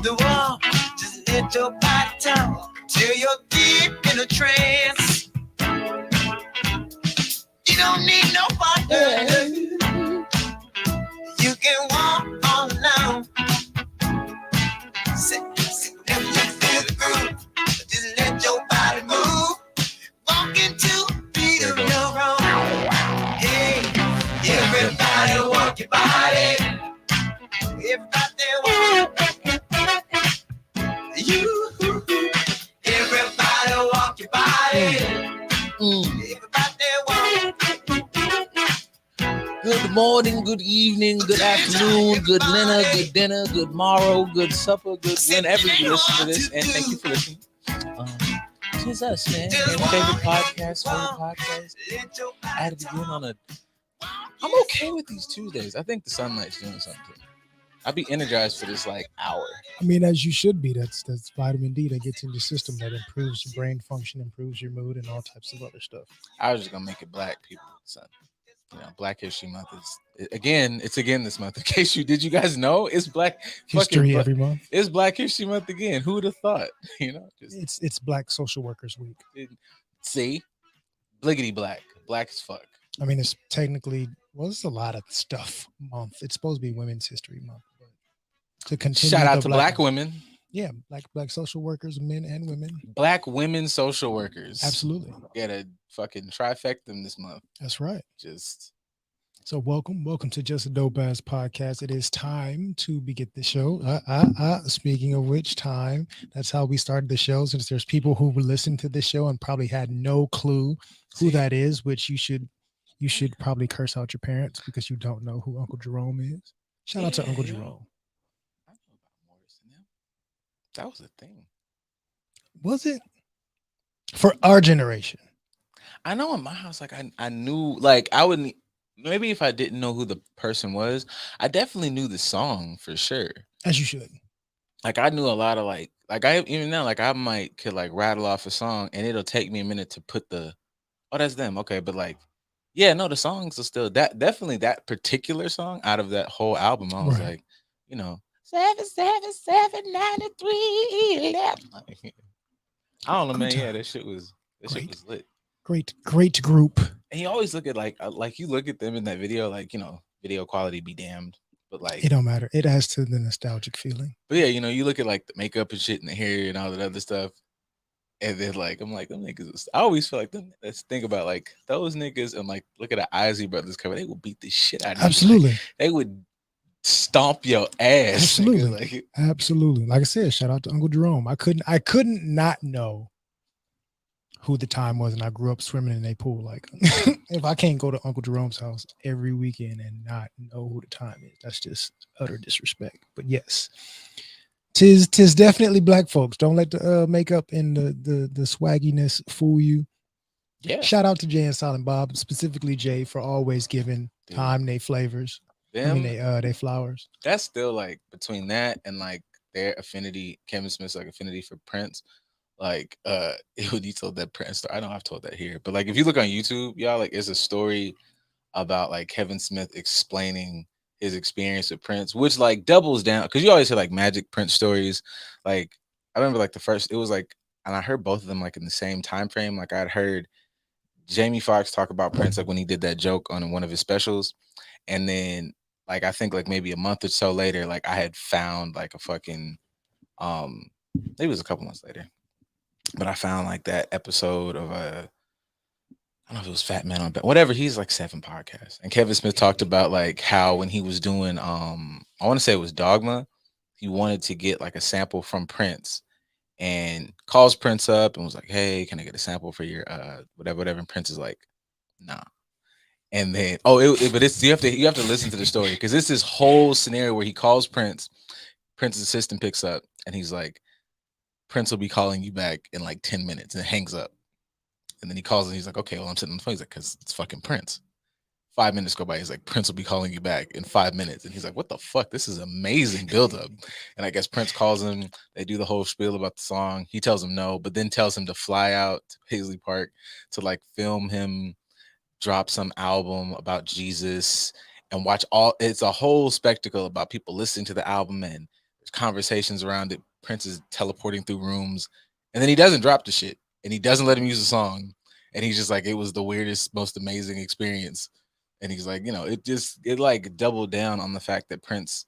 the wall. Just let your body talk till you're deep in a trance. You don't need no partner. You can walk on alone. Sit and you feel the groove. Just let your body move. Walk into the beat of your own. Hey, everybody walk your body. Everybody walk you. Everybody walk your body. Everybody walk. Good morning, good evening, good afternoon, good dinner, good morrow, good supper, good whenever you listen to this. And thank you for listening. It's us, man. Your favorite podcast. I had to begin on a. I'm okay with these Tuesdays. I think the sunlight's doing something. I'll be energized for this like hour. I mean, as you should be. That's vitamin D that gets in your system that improves your brain function, improves your mood, and all types of other stuff. I was just gonna make it black people, son. You know, Black History Month is again this month. In case did you guys know it's Black History every month. It's Black History Month again. Who would have thought? You know, it's Black Social Workers Week. See, bliggity black as fuck. I mean, it's technically it's a lot of stuff month. It's supposed to be Women's History Month, but to continue. Shout out to black women. Yeah, black social workers, men and women. Black women social workers. Absolutely. Gotta fucking trifecta them this month. That's right. So welcome to Just a Dope Ass Podcast. It is time to begin the show. Speaking of which, time. That's how we started the show. Since there's people who listen to this show and probably had no clue who that is, which you should probably curse out your parents because you don't know who Uncle Jerome is. Shout out to Uncle Jerome. That was a thing. Was it? For our generation. I know in my house, like I knew, like I wouldn't, maybe if I didn't know who the person was, I definitely knew the song for sure. As you should. Like I knew a lot of like I even now, like I could like rattle off a song and it'll take me a minute to put oh, that's them. Okay. But like, yeah, no, the songs are still definitely that particular song out of that whole album. I was like, you know, 7779311. I don't know, man. Yeah, that shit was lit. Great group. And you always look at like you look at them in that video, like, you know, video quality be damned, but like it don't matter. It adds to the nostalgic feeling. But yeah, you know, you look at like the makeup and shit and the hair and all that other stuff, and then like I'm like, them niggas. I always feel like them. Let's think about like those niggas and like look at the Isley Brothers cover. They would beat the shit out of you. Absolutely. Like, they would stomp your ass. Absolutely. Absolutely. Like I said, shout out to Uncle Jerome. I couldn't not know who the time was, and I grew up swimming in a pool. Like if I can't go to Uncle Jerome's house every weekend and not know who the time is, that's just utter disrespect. But yes, tis definitely black folks. Don't let the makeup and the swagginess fool you. Yeah. Shout out to Jay and Silent Bob, specifically Jay, for always giving time they flavors. They flowers. That's still like between that and like their affinity, Kevin Smith's like affinity for Prince. Like when he told that Prince story, I know I've told that here, but like if you look on YouTube, y'all, like it's a story about like Kevin Smith explaining his experience with Prince, which like doubles down because you always hear like magic Prince stories. Like I remember like the first, it was like, and I heard both of them like in the same time frame. Like I'd heard Jamie Foxx talk about Prince like when he did that joke on one of his specials, and then like I think like maybe a month or so later, like I had found like a fucking maybe it was a couple months later. But I found like that episode of I don't know if it was Fat Man on whatever. He's like 7 podcasts, and Kevin Smith talked about like how when he was doing I want to say it was Dogma, he wanted to get like a sample from Prince, and calls Prince up and was like, "Hey, can I get a sample for your whatever?" And Prince is like, "Nah." And then but it's you have to listen to the story because it's this whole scenario where he calls Prince, Prince's assistant picks up, and he's like, Prince will be calling you back in like 10 minutes, and it hangs up. And then he calls and he's like, okay, well, I'm sitting on the phone. He's like, because it's fucking Prince. 5 minutes go by. He's like, Prince will be calling you back in 5 minutes. And he's like, what the fuck? This is amazing buildup. And I guess Prince calls him. They do the whole spiel about the song. He tells him no, but then tells him to fly out to Paisley Park to like film him, drop some album about Jesus, and watch it's a whole spectacle about people listening to the album, and there's conversations around it. Prince is teleporting through rooms, and then he doesn't drop the shit, and he doesn't let him use the song, and he's just like, it was the weirdest, most amazing experience, and he's like, it like doubled down on the fact that Prince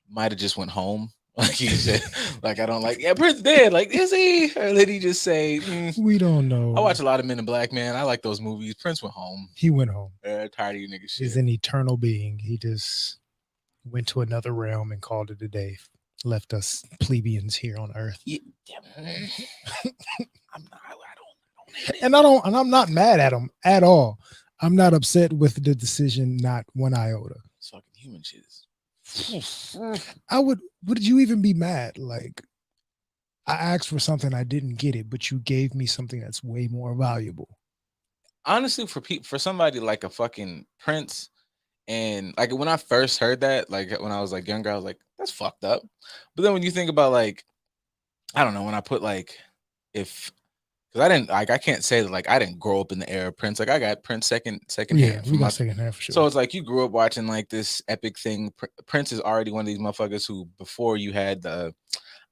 might have just went home. Like he said, like I don't like, yeah, Prince dead. Like, is he? Or did he just say, We don't know. I watch a lot of Men in Black, man. I like those movies. Prince went home. He went home. Tired of you niggas shit. He's an eternal being. He just went to another realm and called it a day. Left us plebeians here on Earth. Yeah. I'm not. I don't. And I'm not mad at him at all. I'm not upset with the decision, not one iota. It's fucking human shit. Would you even be mad? Like, I asked for something, I didn't get it, but you gave me something that's way more valuable. Honestly, for somebody like a fucking Prince, and like when I first heard that, like when I was like younger, I was like, that's fucked up. But then when you think about like, I don't know, when I put like, because I didn't like, I can't say that like I didn't grow up in the era of Prince. Like I got Prince second Yeah, we got second hand for sure. So it's like you grew up watching like this epic thing. Prince is already one of these motherfuckers who, before you had the,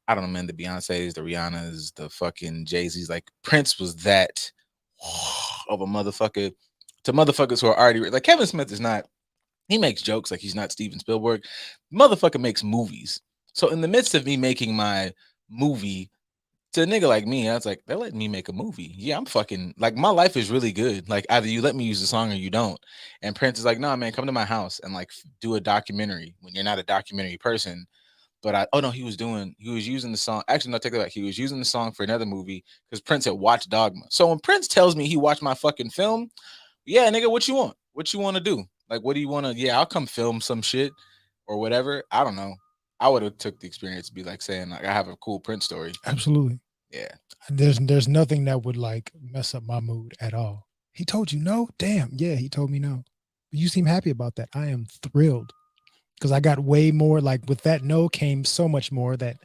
I don't know, man, the Beyonces, the Rihannas, the fucking Jay-Z's, like Prince was that of a motherfucker to motherfuckers who are already like Kevin Smith is not. He makes jokes like he's not Steven Spielberg. Motherfucker makes movies. So in the midst of me making my movie, to a nigga like me, I was like, they're letting me make a movie. Yeah, I'm fucking, like, my life is really good. Like, either you let me use the song or you don't. And Prince is like, nah, man, come to my house and, like, do a documentary when you're not a documentary person. But he was using the song. Actually, no, take that back. He was using the song for another movie because Prince had watched Dogma. So when Prince tells me he watched my fucking film, yeah, nigga, what you want? What you want to do? Like, what do you want to, yeah, I'll come film some shit or whatever. I don't know. I would have took the experience to be like saying, like, I have a cool Prince story. Absolutely. Yeah. There's nothing that would like mess up my mood at all. He told you no? Damn. Yeah, he told me no. But you seem happy about that. I am thrilled because I got way more, like with that no came so much more that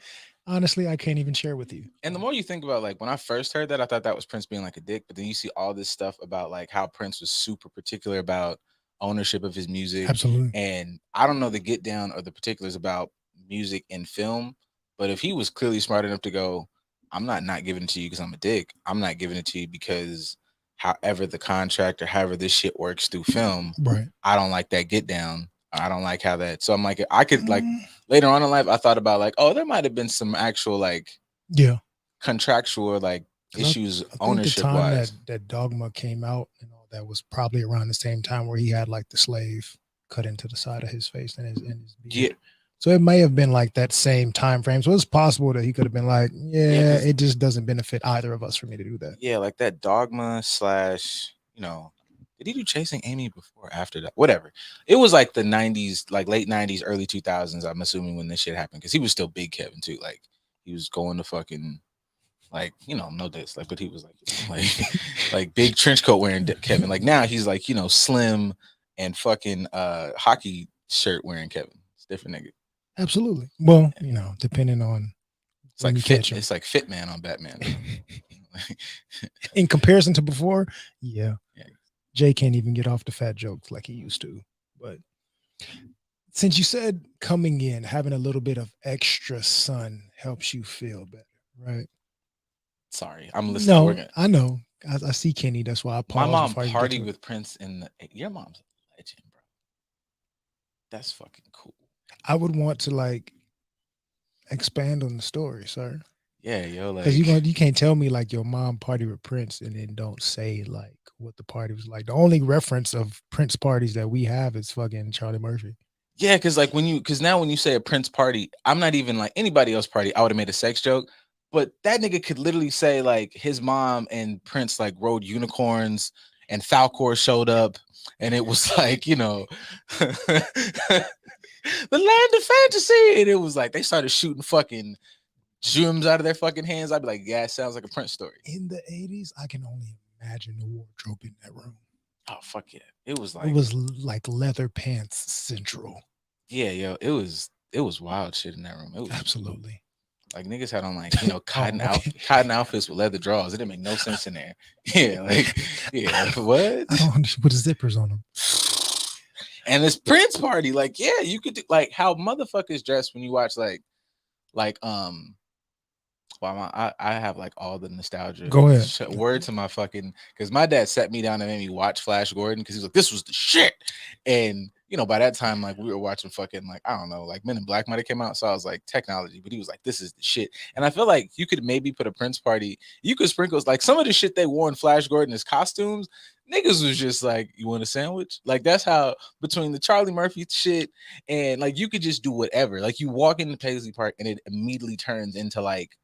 honestly I can't even share with you. And the more you think about, like, when I first heard that, I thought that was Prince being like a dick, but then you see all this stuff about like how Prince was super particular about ownership of his music. Absolutely. And I don't know the get down or the particulars about music and film, but if he was clearly smart enough to go, I'm not giving it to you because I'm a dick. I'm not giving it to you because however the contract or however this shit works through film, right? I don't like that get down. I don't like how that. So I'm like, I could like later on in life, I thought about like, oh, there might have been some actual like, yeah, contractual like issues ownership wise. That Dogma came out, that was probably around the same time where he had like the slave cut into the side of his face and his beard. Yeah. So it may have been like that same time frame. So it's possible that he could have been like, yeah, it just doesn't benefit either of us for me to do that. Yeah, like that Dogma / did he do Chasing Amy before or after that? Whatever. It was like the 90s, like late 90s, early 2000s, I'm assuming, when this shit happened. Because he was still big Kevin too. Like he was going to fucking like, no diss, like, but he was like like big trench coat wearing Kevin. Like now he's like, slim and fucking hockey shirt wearing Kevin. It's different nigga. Absolutely. Well, depending on it's like fit, it's like Fit Man on Batman. In comparison to before, yeah. Jay can't even get off the fat jokes like he used to. But since you said coming in, having a little bit of extra sun helps you feel better, right? Sorry, I'm listening. No, I know. I see Kenny. That's why I paused. My mom partied with Prince your mom's a legend, bro. That's fucking cool. I would want to like expand on the story, sir. Yeah, yo, like, because you can't tell me like your mom partied with Prince and then don't say like what the party was like. The only reference of Prince parties that we have is fucking Charlie Murphy. Yeah, because like because now when you say a Prince party, I'm not even like anybody else party. I would have made a sex joke, but that nigga could literally say like his mom and Prince like rode unicorns and Falcor showed up, and it was like the land of fantasy, and it was like they started shooting fucking gems out of their fucking hands. I'd be like, yeah, it sounds like a Prince story. In the 80s, I can only imagine the wardrobe in that room. Oh fuck yeah. It was like leather pants central. Yeah, yo, it was wild shit in that room. It was absolutely like niggas had on like cotton outfits with leather drawers. It didn't make no sense in there. Yeah, like what? I don't understand. With the zippers on them. And this Prince party, like, yeah, you could do like how motherfuckers dress when you watch like Like well, I have like all the nostalgia. Go ahead. Word to my fucking, because my dad sat me down and made me watch Flash Gordon because he's like, this was the shit. And you know, by that time, like we were watching fucking like I don't know, like Men in Black might have came out, so I was like technology, but he was like, this is the shit. And I feel like you could maybe put a Prince party. You could sprinkle like some of the shit they wore in Flash Gordon as costumes. Niggas was just like, you want a sandwich? Like that's how between the Charlie Murphy shit and like you could just do whatever. Like you walk into Paisley Park and it immediately turns into like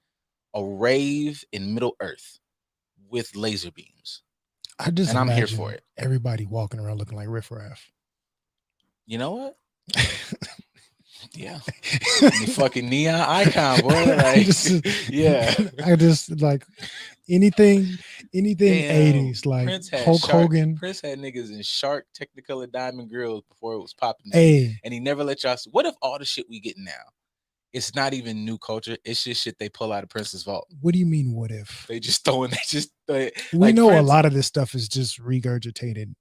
a rave in Middle Earth with laser beams. I just And I'm here imagine for it. everybody walking around looking like Riff Raff. You know what? Yeah. The fucking neon icon, boy. Like, yeah. I just like anything Damn. 80s, like Hulk Hogan. Prince had niggas in Shark Technicolor Diamond grills before it was popping. Hey, and he never let y'all see. What if all the shit we get now, it's not even new culture, it's just shit they pull out of Prince's vault? What do you mean, what if? They just throwing, We like know Prince, a lot of this stuff is just regurgitated.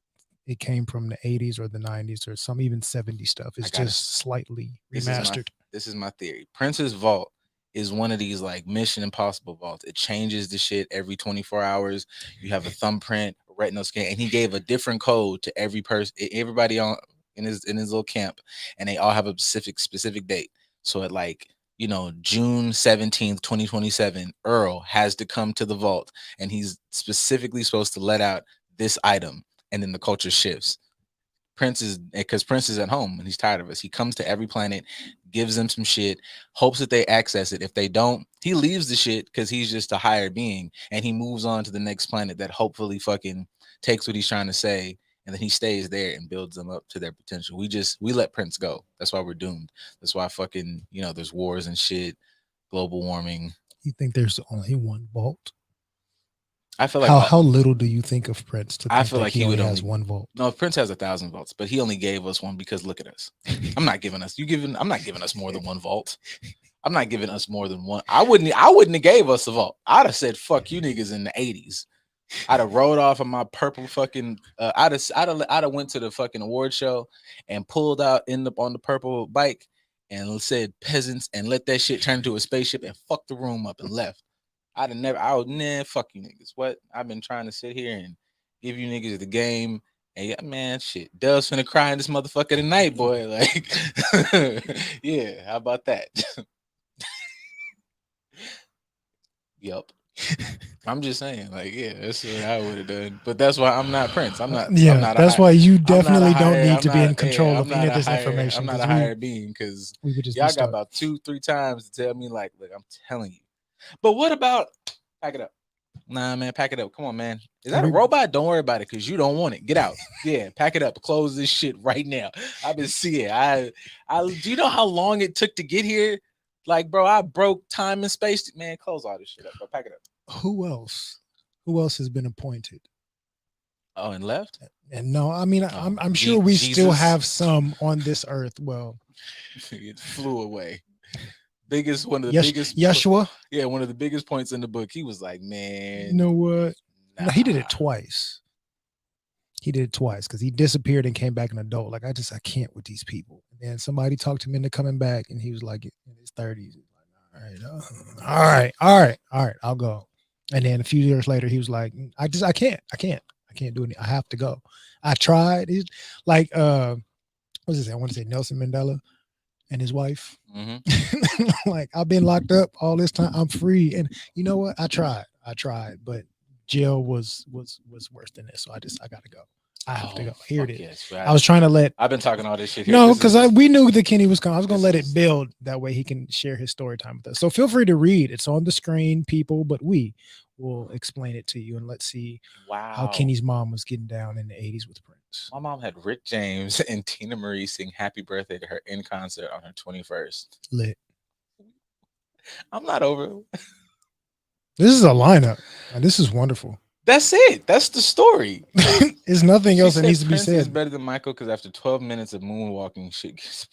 It came from the 80s or the 90s or some even 70s stuff. It's just slightly remastered. This is my theory. Prince's vault is one of these like Mission Impossible vaults. It changes the shit every 24 hours. You have a thumbprint, a retinal scan, and he gave a different code to every person, everybody on in his little camp, and they all have a specific date. So at like, you know, June 17th, 2027, Earl has to come to the vault and he's specifically supposed to let out this item. And then the culture shifts. Prince is because Prince is at home and he's tired of us. He comes to every planet, gives them some shit, hopes that they access it. If they don't, he leaves the shit because he's just a higher being and he moves on to the next planet that hopefully fucking takes what he's trying to say. And then he stays there and builds them up to their potential. We let Prince go. That's why we're doomed. That's why fucking, you know, there's wars and shit, global warming. You think there's only one vault? I feel like how little do you think of Prince to think I feel that like he he would only has only one vault? No, Prince has 1,000 vaults, but he only gave us one because look at us. I'm not giving us I'm not giving us more than one vault. I'm not giving us more than one. I wouldn't have gave us a vault. I'd have said fuck you niggas in the 80s. I'd have rode off on my purple fucking I'd have went to the fucking award show and pulled out on the purple bike and said peasants and let that shit turn into a spaceship and fuck the room up and left. I would fuck you niggas. What? I've been trying to sit here and give you niggas the game. And yeah, man, shit. Dub's finna cry in this motherfucker tonight, boy. Like, yeah, how about that? Yup. I'm just saying, like, yeah, that's what I would have done. But that's why I'm not Prince. I'm not. Yeah, I'm not that's why you definitely don't higher, need to be in not- control yeah, of any of this higher, information. I'm not 'cause a higher being because we would just be y'all got stuck. about 2-3 times to tell me, like, look, I'm telling you. But what about pack it up? Nah, man, pack it up. Come on, man. Is that a robot? Don't worry about it because you don't want it. Get out. Yeah, pack it up. Close this shit right now. I've been seeing. Do you know how long it took to get here? Like, bro, I broke time and space. Man, close all this shit up, bro. Pack it up. Who else? Who else has been appointed? Oh, and left? And no, I mean, I'm sure we still have some on this earth. Well, it flew away. One of the biggest Yeshua. Yeah, one of the biggest points in the book. He was like, man, you know what? Nah. No, he did it twice. He did it twice because he disappeared and came back an adult. Like I can't with these people. And then somebody talked him into coming back, and he was like in his 30s. Like, all right, I'll go. And then a few years later, he was like, I can't do it. I have to go. I tried. He's like, what's his name? I want to say Nelson Mandela and his wife. Mm-hmm. Like, I've been locked up all this time. I'm free. And you know what? I tried, but jail was worse than this. So I gotta go. I have to go. Here it is. Yes, right. I was trying to let. I've been talking all this shit here. No, because we knew that Kenny was coming. I was gonna let it build. That way he can share his story time with us. So feel free to read. It's on the screen, people. But we will explain it to you, and let's see how Kenny's mom was getting down in the 80s with Prince. My mom had Rick James and Tina Marie sing "Happy Birthday" to her in concert on her 21st. Lit. I'm not over it. This is a lineup. And this is wonderful. That's it. That's the story. There's nothing else that needs to be Prince said. Is better than Michael because after 12 minutes of moonwalking, shit gets.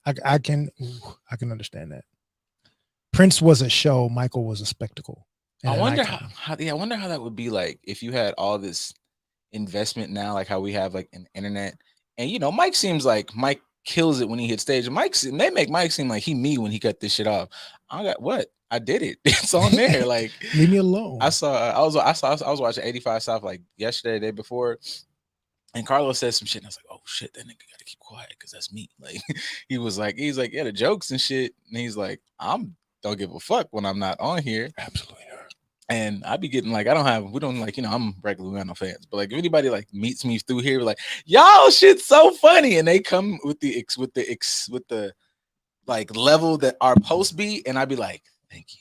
I can understand that. Prince was a show. Michael was a spectacle. I wonder how that would be like if you had all this investment now, like how we have like an internet. And you know, Mike kills it when he hits stage. They make Mike seem like he me when he cut this shit off. I got what? I did it. It's on there. Like, leave me alone. I was watching 85 South like yesterday, the day before, and Carlos said some shit, and I was like, oh shit, that nigga gotta keep quiet because that's me. Like, he's like, yeah, the jokes and shit, and he's like, don't give a fuck when I'm not on here. Absolutely not. And I be getting like, we don't like, I'm regular, we got no fans, but like if anybody like meets me through here, like, y'all shit's so funny, and they come with the like level that our post be, and I be like, thank you.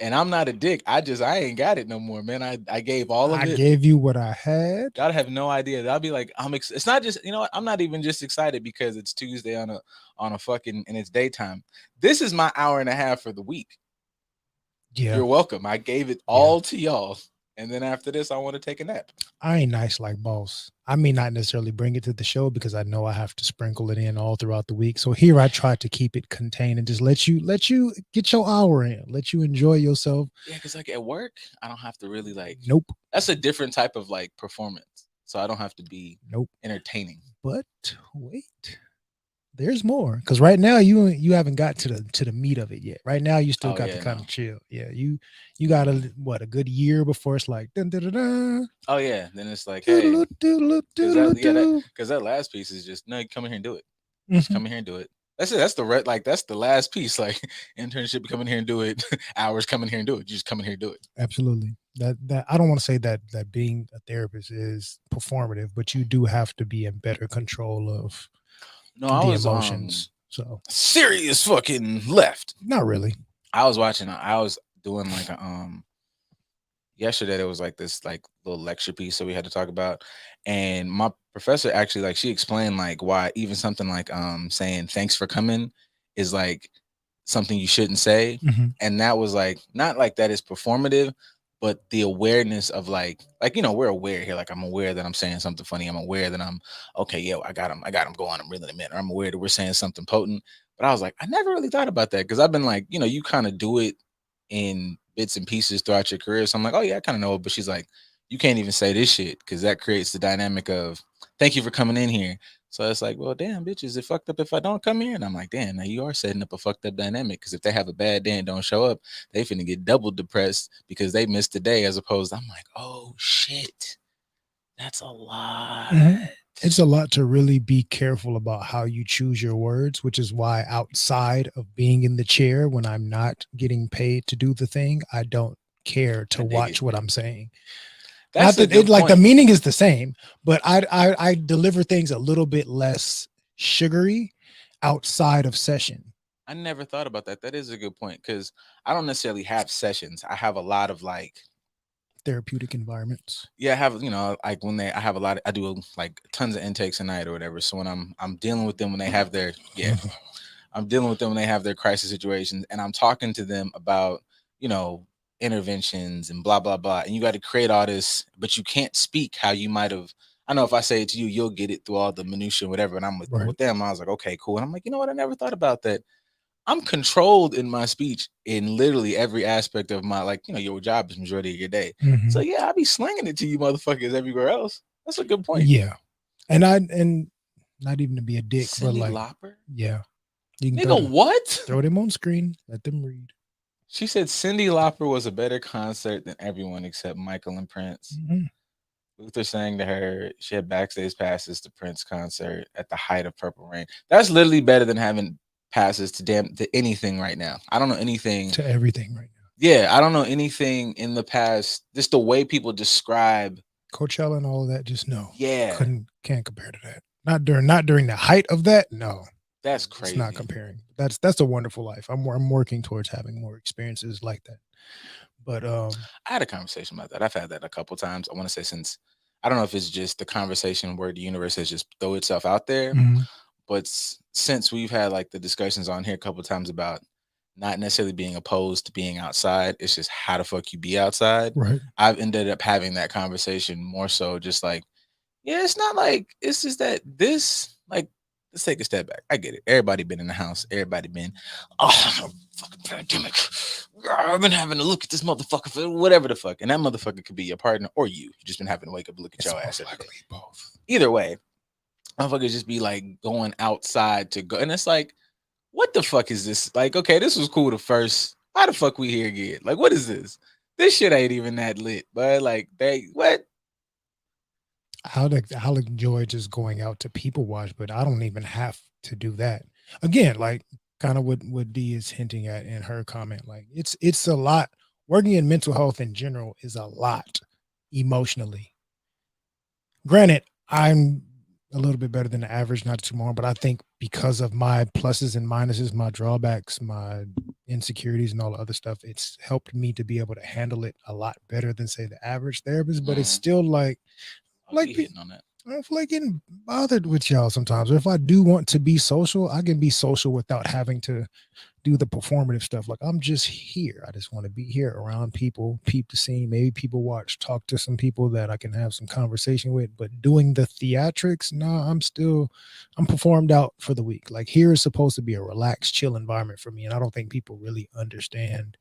And I'm not a dick. I ain't got it no more, man. I gave all of it. I gave you what I had. Y'all have no idea. I'll be like, it's not just, you know what? I'm not even just excited because it's Tuesday on a fucking, and it's daytime. This is my hour and a half for the week. Yeah. You're welcome. I gave it all to y'all. And then after this, I want to take a nap. I ain't nice like boss. I may not necessarily bring it to the show because I know I have to sprinkle it in all throughout the week. So here I try to keep it contained and just let you get your hour in, let you enjoy yourself. Yeah, because like at work, I don't have to really like. Nope. That's a different type of like performance. So I don't have to be entertaining. But wait. There's more, because right now you haven't got to the meat of it yet. Right now you still got to kind of chill. Yeah, you got a good year before it's like dun, dun, dun, dun. Oh yeah, then it's like hey, because that last piece is just no, come in here and do it. Just come in here and do it. That's it. That's the last piece. Like internship, come in here and do it. Hours, come in here and do it. You just come in here and do it. Absolutely. That I don't want to say that being a therapist is performative, but you do have to be in better control of. No, I was emotions. So serious fucking left. Not really. I was doing like a yesterday there was like this like little lecture piece that we had to talk about, and my professor actually like she explained like why even something like saying thanks for coming is like something you shouldn't say, and that was like not like that is performative. But the awareness of like, we're aware here. Like, I'm aware that I'm saying something funny. I'm aware that I'm okay. Yeah, I got him going. I'm reeling him in. Or I'm aware that we're saying something potent. But I was like, I never really thought about that because I've been like, you kind of do it in bits and pieces throughout your career. So I'm like, oh yeah, I kind of know it. But she's like, you can't even say this shit because that creates the dynamic of thank you for coming in here. So it's like, well, damn, bitch, is it fucked up if I don't come here? And I'm like, damn, now you are setting up a fucked up dynamic because if they have a bad day and don't show up, they finna get double depressed because they missed the day as opposed to, I'm like, oh, shit, that's a lot. It's a lot to really be careful about how you choose your words, which is why outside of being in the chair when I'm not getting paid to do the thing, I don't care to watch what I'm saying. That's not that like the meaning is the same, but I deliver things a little bit less sugary outside of session. I never thought about that. That is a good point because I don't necessarily have sessions. I have a lot of like therapeutic environments. Yeah, I have like when I have a lot. I do like tons of intakes a night or whatever. So when I'm dealing with them when they have their I'm dealing with them when they have their crisis situations, and I'm talking to them about interventions and blah blah blah, and you got to create all this, but you can't speak how you might have. I know if I say it to you, you'll get it through all the minutia and whatever. And I'm with them, I was like, okay, cool. And I'm like, you know what? I never thought about that. I'm controlled in my speech in literally every aspect of my your job is majority of your day. So yeah, I be slinging it to you motherfuckers everywhere else. That's a good point. Yeah, and not even to be a dick, Cyndi but like Lauper? Yeah, you can nigga, what? Throw them on screen, let them read. She said Cyndi Lauper was a better concert than everyone except Michael and Prince. Luther saying to her she had backstage passes to Prince concert at the height of Purple Rain. That's literally better than having passes to anything right now. I don't know anything to everything right now. Yeah, I don't know anything in the past. Just the way people describe Coachella and all of that. Just no. Yeah, can't compare to that. Not during the height of that. No. That's crazy. It's not comparing. That's a wonderful life. I'm working towards having more experiences like that. But I had a conversation about that. I've had that a couple times. I want to say since I don't know if it's just the conversation where the universe has just throw itself out there, but since we've had like the discussions on here a couple times about not necessarily being opposed to being outside, it's just how the fuck you be outside. Right. I've ended up having that conversation more so just like, yeah, it's not like it's just that this like. Let's take a step back. I get it. Everybody been in the house. Everybody been, fucking pandemic. I've been having to look at this motherfucker for whatever the fuck. And that motherfucker could be your partner or you. You just been having to wake up and look at your ass every day. Both. Either way, motherfuckers just be like going outside to go, and it's like, what the fuck is this? Like, okay, this was cool the first. Why the fuck we here again? Like, what is this? This shit ain't even that lit, but like, they what? I'll enjoy just going out to people watch, but I don't even have to do that. Again, like kind of what D is hinting at in her comment. Like it's a lot. Working in mental health in general is a lot emotionally. Granted, I'm a little bit better than the average, not too more, but I think because of my pluses and minuses, my drawbacks, my insecurities, and all the other stuff, it's helped me to be able to handle it a lot better than say the average therapist. But it's still I'll be like hitting on that. I don't feel like getting bothered with y'all sometimes. Or if I do want to be social, I can be social without having to do the performative stuff. Like I'm just here. I just want to be here around people, peep the scene, maybe people watch, talk to some people that I can have some conversation with. But doing the theatrics, I'm performed out for the week. Like here is supposed to be a relaxed, chill environment for me. And I don't think people really understand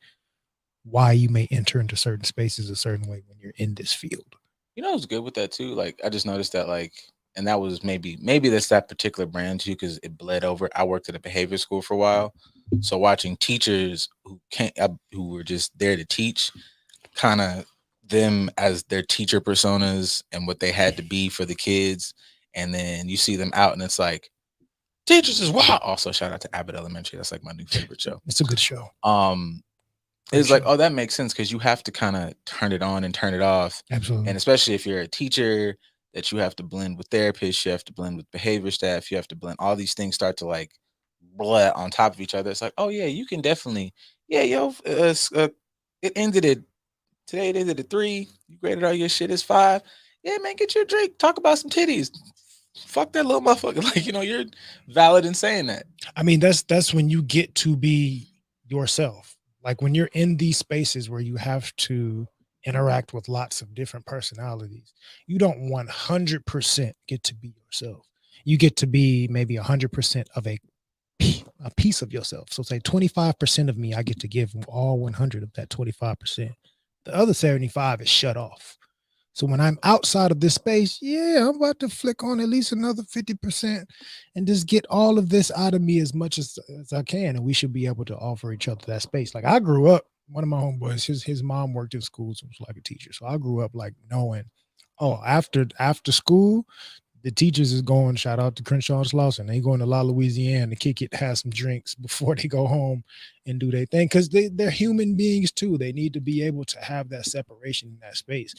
why you may enter into certain spaces a certain way when you're in this field. You know what's good with that too? Like, I just noticed that, like, and that was maybe that's that particular brand too, because it bled over. I worked at a behavior school for a while, so watching teachers who can't who were just there to teach, kind of them as their teacher personas and what they had to be for the kids, and then you see them out, and it's like teachers is wild. Also, shout out to Abbott Elementary. That's like my new favorite show. It's a good show. It's like, oh, that makes sense because you have to kind of turn it on and turn it off. Absolutely. And especially if you're a teacher, that you have to blend with therapists, you have to blend with behavior staff, you have to blend all these things start to like blend on top of each other. It's like, oh yeah, you can definitely, yeah, it ended at today. It ended at 3. You graded all your shit as 5. Yeah, man, get your drink. Talk about some titties. Fuck that little motherfucker. Like, you're valid in saying that. I mean, that's when you get to be yourself. Like when you're in these spaces where you have to interact with lots of different personalities, you don't 100% get to be yourself. You get to be maybe 100% of a piece of yourself. So say 25% of me, I get to give all 100 of that 25%. The other 75 is shut off. So when I'm outside of this space, yeah, I'm about to flick on at least another 50% and just get all of this out of me as much as I can. And we should be able to offer each other that space. Like I grew up, one of my homeboys, his mom worked in schools, so was like a teacher. So I grew up like knowing, oh, after school, the teachers is going, shout out to Crenshaw and Slauson. They going to La Louisiana to kick it, have some drinks before they go home and do their thing. Because they're human beings too. They need to be able to have that separation in that space.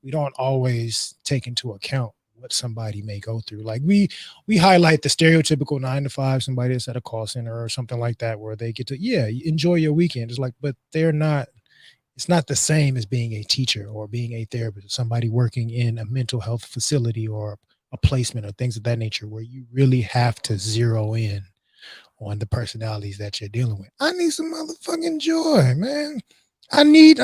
We don't always take into account what somebody may go through. Like we highlight the stereotypical 9 to 5, somebody that's at a call center or something like that, where they get to, enjoy your weekend. It's like, but it's not the same as being a teacher or being a therapist, somebody working in a mental health facility or a placement or things of that nature, where you really have to zero in on the personalities that you're dealing with. I need some motherfucking joy, man. I need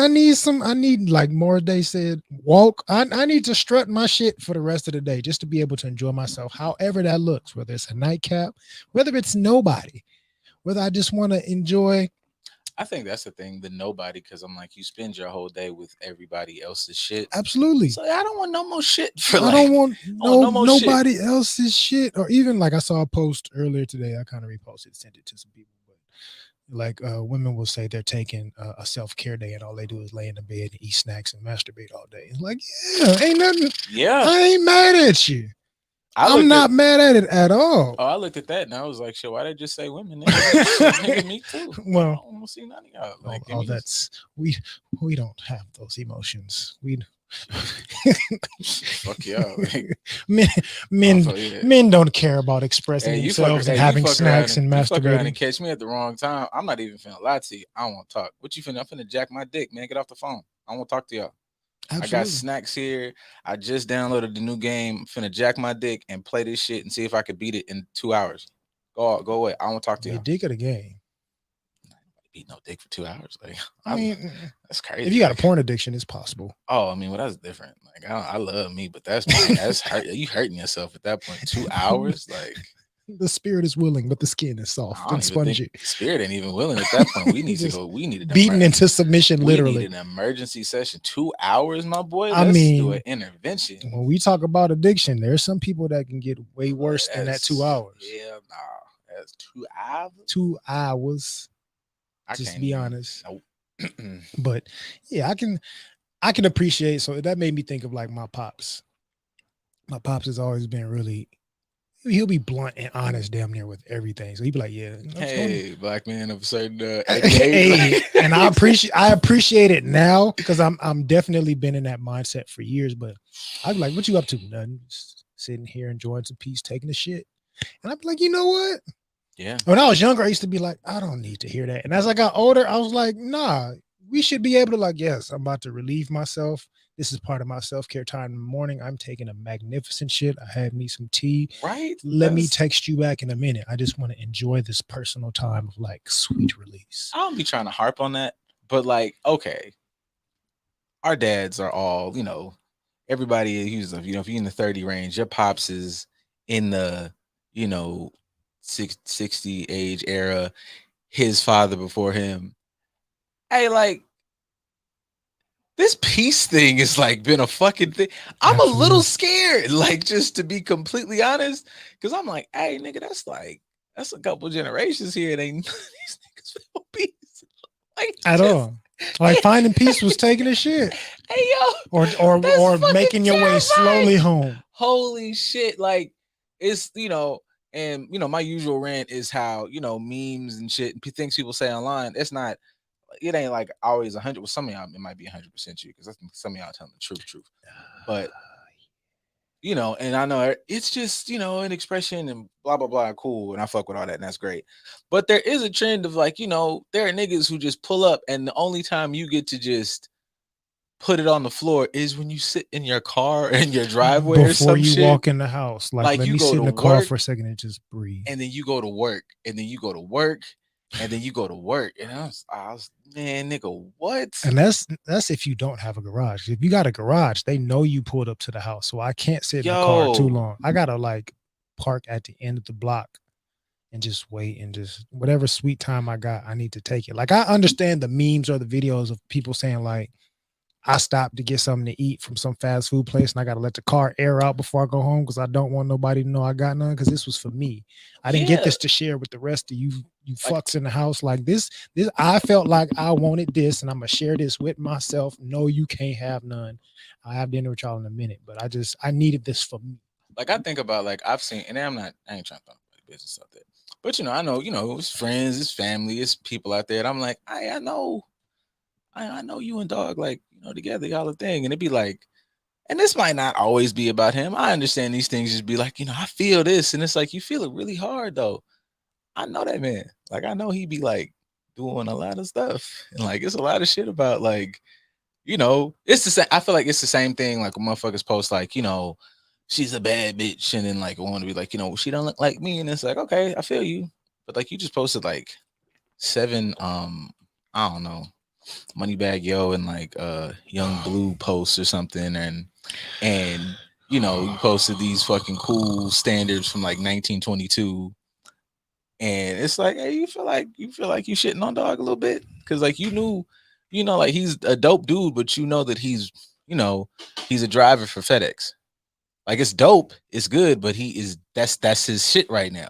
like Morris Day said, walk. I need to strut my shit for the rest of the day just to be able to enjoy myself, however that looks, whether it's a nightcap, whether it's nobody, whether I just want to enjoy. I think that's the thing, the nobody, because I'm like, you spend your whole day with everybody else's shit. Absolutely. So I don't want no more shit for I don't want nobody else's shit. Or even like I saw a post earlier today. I kind of reposted, sent it to some people, but like women will say they're taking a self-care day and all they do is lay in the bed and eat snacks and masturbate all day. It's like, ain't nothing. Yeah. I ain't mad at you. I'm not mad at it at all. Oh, I looked at that and I was like, "Shit, why they just say women?" Nigga, me too. Well, I don't see none of y'all. Like, that's we don't have those emotions. We fuck y'all. Like, men don't care about expressing themselves and having snacks and masturbating. Fuck around and catch me at the wrong time. I'm not even finna lie to you. I don't want to talk. What you finna? I'm finna jack my dick, man. Get off the phone. I don't want to talk to y'all. Absolutely. I got snacks here. I just downloaded the new game. I'm finna jack my dick and play this shit and see if I could beat it in 2 hours. Go away. I don't want to talk to you. The dick of the game. Beat no dick for 2 hours. Like, I mean, that's crazy. If you got a porn addiction, it's possible. Oh, I mean, well, that's different. Like, I love me, but that's hurt. You hurting yourself at that point. 2 hours, like. The spirit is willing, but the skin is I soft don't and even think spongy. the spirit ain't even willing at that point. We need to Just go. We need beaten into submission, we literally. need an emergency session. 2 hours, my boy. I Let's do mean, an intervention. when we talk about addiction, there's some people that can get way worse than that 2 hours. Yeah, nah. That's 2 hours. 2 hours. I Just can't be even, honest. Nope. But yeah, I can appreciate. So that made me think of like my pops. My pops has always been really. He'll be blunt and honest, damn near with everything. So he'd be like, "Yeah, Hey, black man of a certain age. hey," and I appreciate it now because I'm definitely been in that mindset for years. But I'd be like, "What you up to?" Nothing. Just sitting here enjoying some peace, taking a shit. And I'd be like, "You know what?" Yeah. When I was younger, I used to be like, "I don't need to hear that." And as I got older, I was like, "Nah, we should be able to like, yes, I'm about to relieve myself. This is part of my self-care time in the morning. I'm taking a magnificent shit. I had me some tea. Right. Let me text you back in a minute. I just want to enjoy this personal time of like sweet release." I don't be trying to harp on that, but like, okay, our dads are all, everybody is, if you're in the 30 range, your pops is in the, 60 age era, his father before him. Hey, like, this peace thing is like been a fucking thing. I'm a little scared, like, just to be completely honest, because I'm like, hey, nigga, that's a couple generations here. It ain't these niggas feel peace. Like, At all. Like finding peace was taking a shit. Hey yo, or making your way slowly home. Holy shit. Like, it's and my usual rant is how memes and shit and things people say online, it ain't like always 100. With some of y'all it might be 100% true, because I think some of y'all telling the truth, but and I know it's just an expression and blah blah blah, cool, and I fuck with all that, and that's great. But there is a trend of like, there are niggas who just pull up, and the only time you get to just put it on the floor is when you sit in your car in your driveway before or some you shit. Walk in the house. Like let you me go sit in to the car work, for a second and just breathe. and then you go to work, and then you go to work, and then you go to work, and I was man, nigga, what? And that's if you don't have a garage. If you got a garage, they know you pulled up to the house, so I can't sit in the car too long. I gotta like park at the end of the block and just wait, and just whatever sweet time I got, I need to take it. Like I understand the memes or the videos of people saying like, I stopped to get something to eat from some fast food place, and I got to let the car air out before I go home because I don't want nobody to know I got none, because this was for me. I didn't get this to share with the rest of you fucks in the house. Like this I felt like I wanted this, and I'm gonna share this with myself. No, you can't have none. I'll have dinner with y'all in a minute, but I needed this for me. Like I think about, like, I've seen, and I ain't trying to talk about business out there, but I know, it's friends, it's family, it's people out there. And I'm like, I know you and dog, like, together, y'all a thing. And it'd be like, and this might not always be about him. I understand these things just be like, I feel this. And it's like, you feel it really hard though. I know that man. Like, I know he be like doing a lot of stuff. And like, it's a lot of shit about like, it's the same. I feel like it's the same thing. Like when motherfuckers post like, she's a bad bitch. And then like, I want to be like, she don't look like me. And it's like, okay, I feel you. But like, you just posted like 7, I don't know, Moneybag Yo and like Young Blue posts or something, and you posted these fucking cool standards from like 1922, and it's like, hey, you feel like you shitting on dog a little bit, because like like he's a dope dude, but that he's he's a driver for FedEx. Like, it's dope, it's good, but that's his shit right now,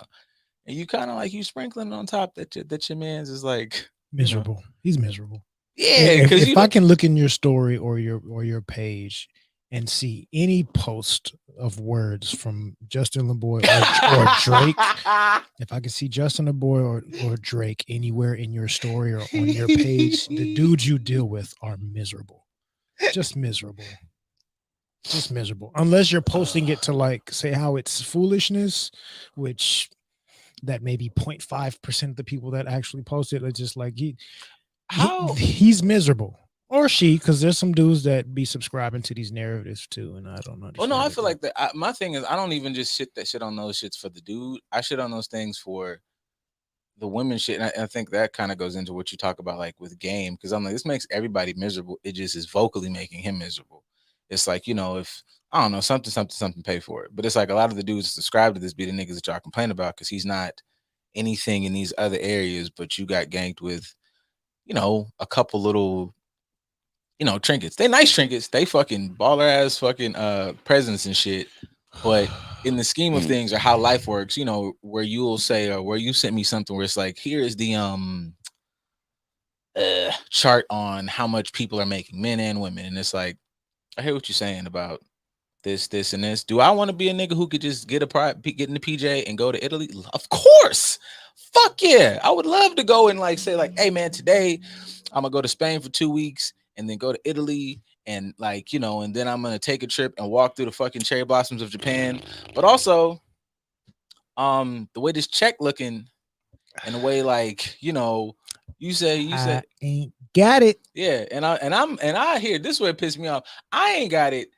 and you kind of like, you sprinkling on top that your man's is like miserable. He's miserable. Yeah, because if I can look in your story or your page and see any post of words from Justin LeBoy or Drake, if I can see Justin LeBoy or Drake anywhere in your story or on your page, the dudes you deal with are miserable. Just miserable. Just miserable. Unless you're posting it to like say how it's foolishness, which that maybe 0.5% of the people that actually post it are just like he's miserable, or she, because there's some dudes that be subscribing to these narratives too, and I don't understand. Oh no, I feel like that. My thing is, I don't even just shit on those shits for the dude. I shit on those things for the women shit, and I think that kind of goes into what you talk about, like with Game, because I'm like, this makes everybody miserable. It just is vocally making him miserable, it's like, if I don't know, something pay for it. But it's like a lot of the dudes subscribe to this be the niggas that y'all complain about because he's not anything in these other areas, but you got ganked with, a couple little, trinkets. They nice trinkets. They fucking baller ass fucking presents and shit. But in the scheme of things or how life works, where you'll say or where you sent me something where it's like, here is the chart on how much people are making, men and women. And it's like, I hear what you're saying about this, and this. Do I want to be a nigga who could just get in the PJ and go to Italy? Of course. Fuck yeah. I would love to go and like say like, hey man, today I'm gonna go to Spain for 2 weeks and then go to Italy and like, and then I'm gonna take a trip and walk through the fucking cherry blossoms of Japan. But also, the way this check looking and the way like, you say I ain't got it. yeah, and I hear this way it pissed me off. I ain't got it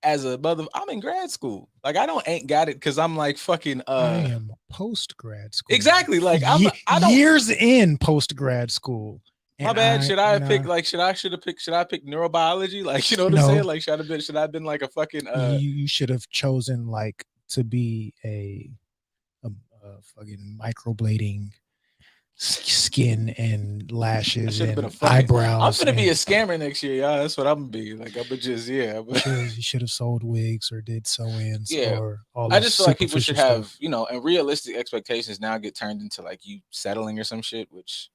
as a mother. I'm in grad school. Like I ain't got it because I'm like fucking I am post grad school. Exactly. Like I don't years in post grad school. My bad. Should I have picked like should I pick neurobiology? Like, you know what I'm saying? Like should I have been like a fucking you should have chosen like to be a fucking microblading skin and lashes and eyebrows. I'm gonna be a scammer next year, y'all. That's what I'm gonna be. Like I'm gonna just you should have sold wigs or did sew-ins or all I just feel like people should have, stuff. And realistic expectations now get turned into like you settling or some shit, which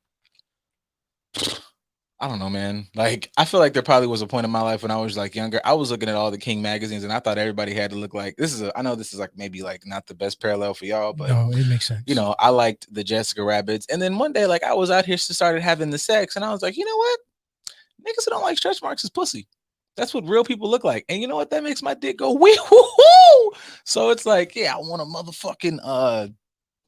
I don't know, man. Like, I feel like there probably was a point in my life when I was like younger. I was looking at all the King magazines and I thought everybody had to look like I know this is like maybe like not the best parallel for y'all, but no, it makes sense. I liked the Jessica Rabbits. And then one day, like I was out here started having the sex and I was like, you know what? Niggas who don't like stretch marks is pussy. That's what real people look like. And you know what? That makes my dick go wee hoo hoo. So it's like, yeah, I want a motherfucking I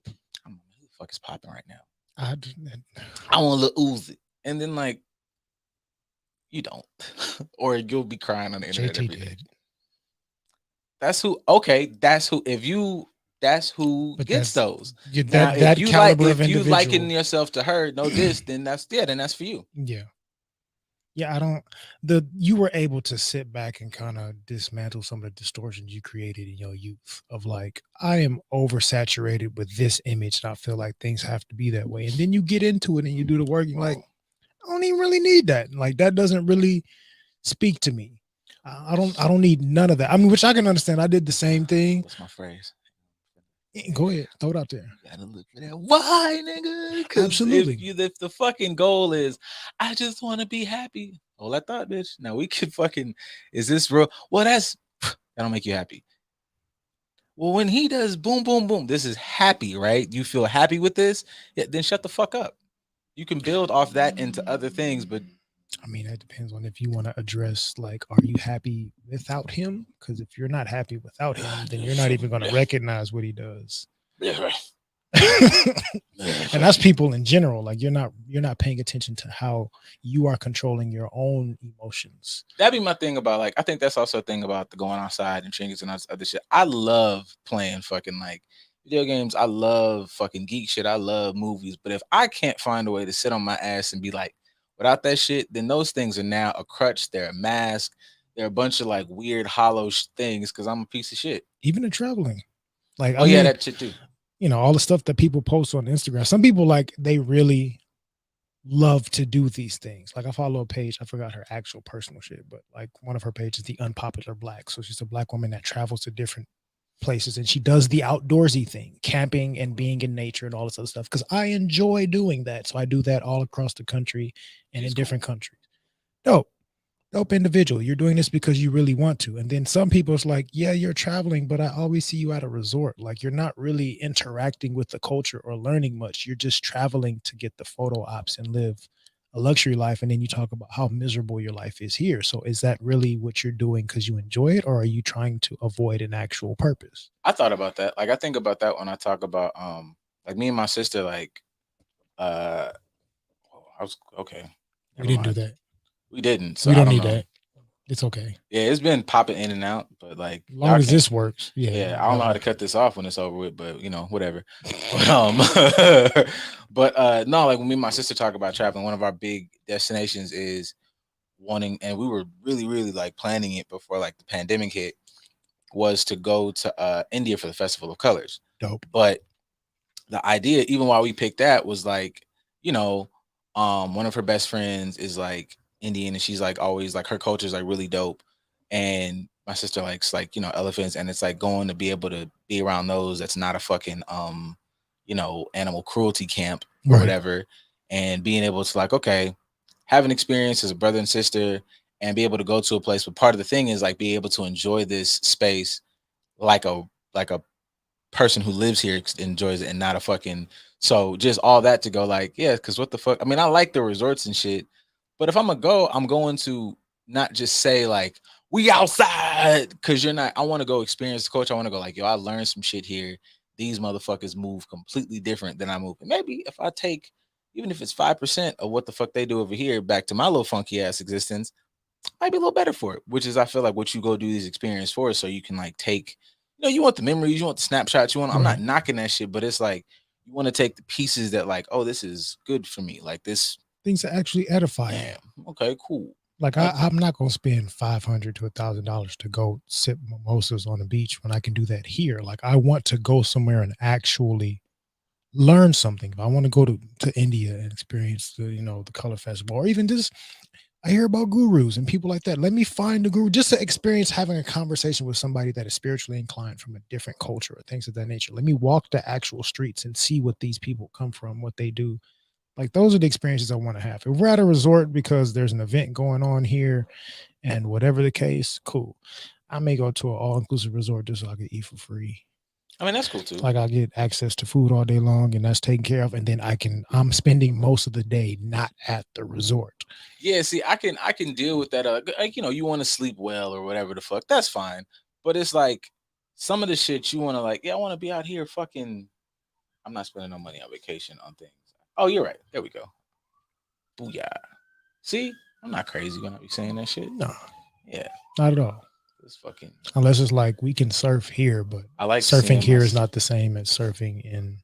don't know who the fuck is popping right now. I want a little Uzi. And then like you don't, or you'll be crying on the internet every day. That's who. Okay, that's who. That's who gets those. If you liken yourself to her, then that's for you. Yeah. Yeah, you were able to sit back and kind of dismantle some of the distortions you created in your youth of like, I am oversaturated with this image and I feel like things have to be that way. And then you get into it and you do the work, you're like, I don't even really need that. Like that doesn't really speak to me. I don't need none of that. I mean, which I can understand. I did the same thing. What's my phrase? Go ahead, throw it out there. You gotta look for that why, nigga. Absolutely. If the fucking goal is, I just want to be happy. Hold that thought, bitch. Now we could fucking. Is this real? Well, that don't make you happy. Well, when he does boom, boom, boom, this is happy, right? You feel happy with this? Yeah, then shut the fuck up. You can build off that into other things, but I mean, that depends on if you want to address like, are you happy without him? Because if you're not happy without him, then you're not even going to recognize what he does. Yeah, right. And that's people in general. Like you're not paying attention to how you are controlling your own emotions. That'd be my thing about like, I think that's also a thing about the going outside and trinkets and other shit. I love playing fucking like video games. I love fucking geek shit. I love movies. But if I can't find a way to sit on my ass and be like, without that shit, then those things are now a crutch. They're a mask. They're a bunch of like weird hollow things because I'm a piece of shit. Even in traveling. Like, I mean, that shit too. All the stuff that people post on Instagram. Some people like they really love to do these things. Like I follow a page, I forgot her actual personal shit, but like one of her pages is the Unpopular Black. So she's a Black woman that travels to different places and she does the outdoorsy thing, camping and being in nature and all this other stuff because I enjoy doing that. So I do that all across the country and in different countries. Dope individual. You're doing this because you really want to. And then some people it's like, yeah, you're traveling, but I always see you at a resort. Like you're not really interacting with the culture or learning much. You're just traveling to get the photo ops and live a luxury life. And then you talk about how miserable your life is here. So is that really what you're doing because you enjoy it, or are you trying to avoid an actual purpose? I thought about that. Like I think about that when I talk about like me and my sister, like I was okay. We didn't do that. We didn't. So we don't need that. It's okay. Yeah, it's been popping in and out, but like as long as this works. Yeah. I don't know how to cut this off when it's over with, but whatever. But no, like when me and my sister talk about traveling, one of our big destinations is wanting, and we were really, really like planning it before like the pandemic hit, was to go to India for the Festival of Colors. Dope. But the idea, even while we picked that, was like, you know, one of her best friends is like Indian, and she's like always like her culture is like really dope. And my sister likes like, elephants, and it's like going to be able to be around those that's not a fucking animal cruelty camp or Right. whatever. And being able to like, okay, have an experience as a brother and sister and be able to go to a place. But part of the thing is like be able to enjoy this space like a person who lives here enjoys it, and not a fucking, so just all that to go like, yeah, because what the fuck, I mean, I like the resorts and shit, but if I'm gonna go, I'm going to not just say like we outside, because you're not, I want to go experience the culture. I want to go like, yo, I learned some shit here. These motherfuckers move completely different than I move, and maybe if I take, even if it's 5% of what the fuck they do over here back to my little funky ass existence, might be a little better for it. Which is, I feel like, what you go do these experience for, so you can like take, you want the memories, you want the snapshots, you want. I'm not Right. knocking that shit, but it's like you want to take the pieces that like, oh, this is good for me. Like this, Things that actually edify you. yeah, okay, cool. Like Okay. I'm not gonna spend $500 to $1,000 to go sip mimosas on the beach when I can do that here. Like I want to go somewhere and actually learn something. If I want to go to India and experience the color festival, or even just I hear about gurus and people like that. Let me find a guru just to experience having a conversation with somebody that is spiritually inclined from a different culture or things of that nature. Let me walk the actual streets and see what these people come from, what they do. Like those are the experiences I want to have. If we're at a resort because there's an event going on here and whatever the case, cool. I may go to an all-inclusive resort just so I can eat for free. I mean, that's cool too. Like I get access to food all day long and that's taken care of. And then I'm spending most of the day not at the resort. Yeah, see, I can deal with that. Like, you want to sleep well or whatever the fuck. That's fine. But it's like some of the shit you want to like. Yeah, I want to be out here. Fucking, I'm not spending no money on vacation on things. Oh, you're right. There we go. Booyah. See, I'm not crazy when I be saying that shit. No, Yeah, not at all. it's fucking. Unless it's like we can surf here, but I like surfing seeing here is not the same as surfing in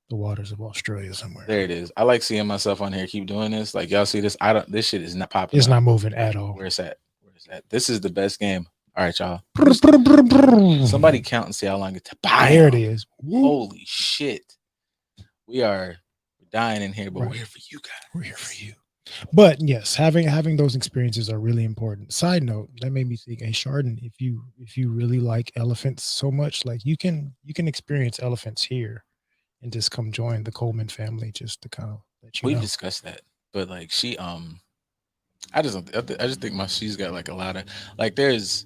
the waters of Australia somewhere. There it is. I like seeing myself on here keep doing this. Like y'all see this? I don't. This shit is not popping. It's up. not moving at all. Where it's at? Where it's at? This is the best game. All right, y'all. Somebody Somebody count and see how long it takes. There it is. Woo. Holy shit. We are dying in here, but Right. we're here for you guys. We're here for you. But yes, having those experiences are really important. Side note, that made me think, hey Chardon, if you really like elephants so much, like you can experience elephants here and just come join the Coleman family just to kind of let you We've know. discussed that, but like she, I just don't. I just think she's got like a lot of like. There's,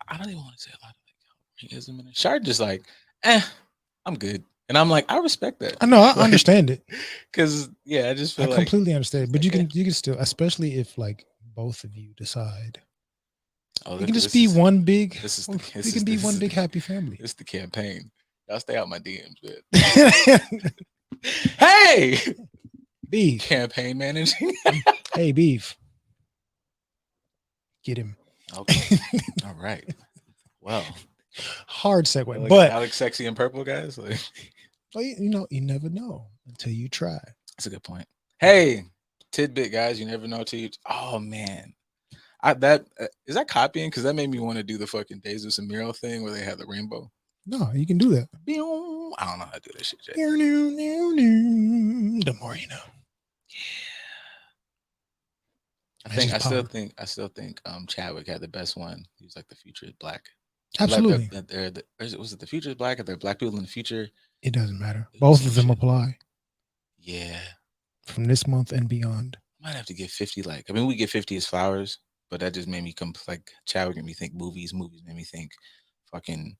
I don't even want to say a lot of like Californianism in it. Shard just like, I'm good, and I'm like, I respect that. I know, I Like, understand it. Because yeah, I just I feel like completely understand it. But like, you can still, especially if like both of you decide. oh, It can just be one big we can be one big happy family. It's the campaign. Y'all stay out my DMs, man. Hey, Beef. campaign managing. Hey, Beef. Get him. Okay, all right. Well, Hard segue. like But Alex, sexy and purple guys. Like, you never know until you try. that's a good point. Hey, tidbit guys, you never know till you. Oh man, is that copying? Because that made me want to do the fucking Jesus and Miro thing where they have the rainbow. No, you can do that. I don't know how to do that shit yet. The more you know. I still think Chadwick had the best one. He was like, the future is black. Absolutely. Was it the future is black? Are there black people in the future? It doesn't matter. Both of them apply Yeah. from this month and beyond. Might have to get 50. Like, I mean, we get 50 as flowers, but that just made me come like Chadwick made me think movies. Movies made me think fucking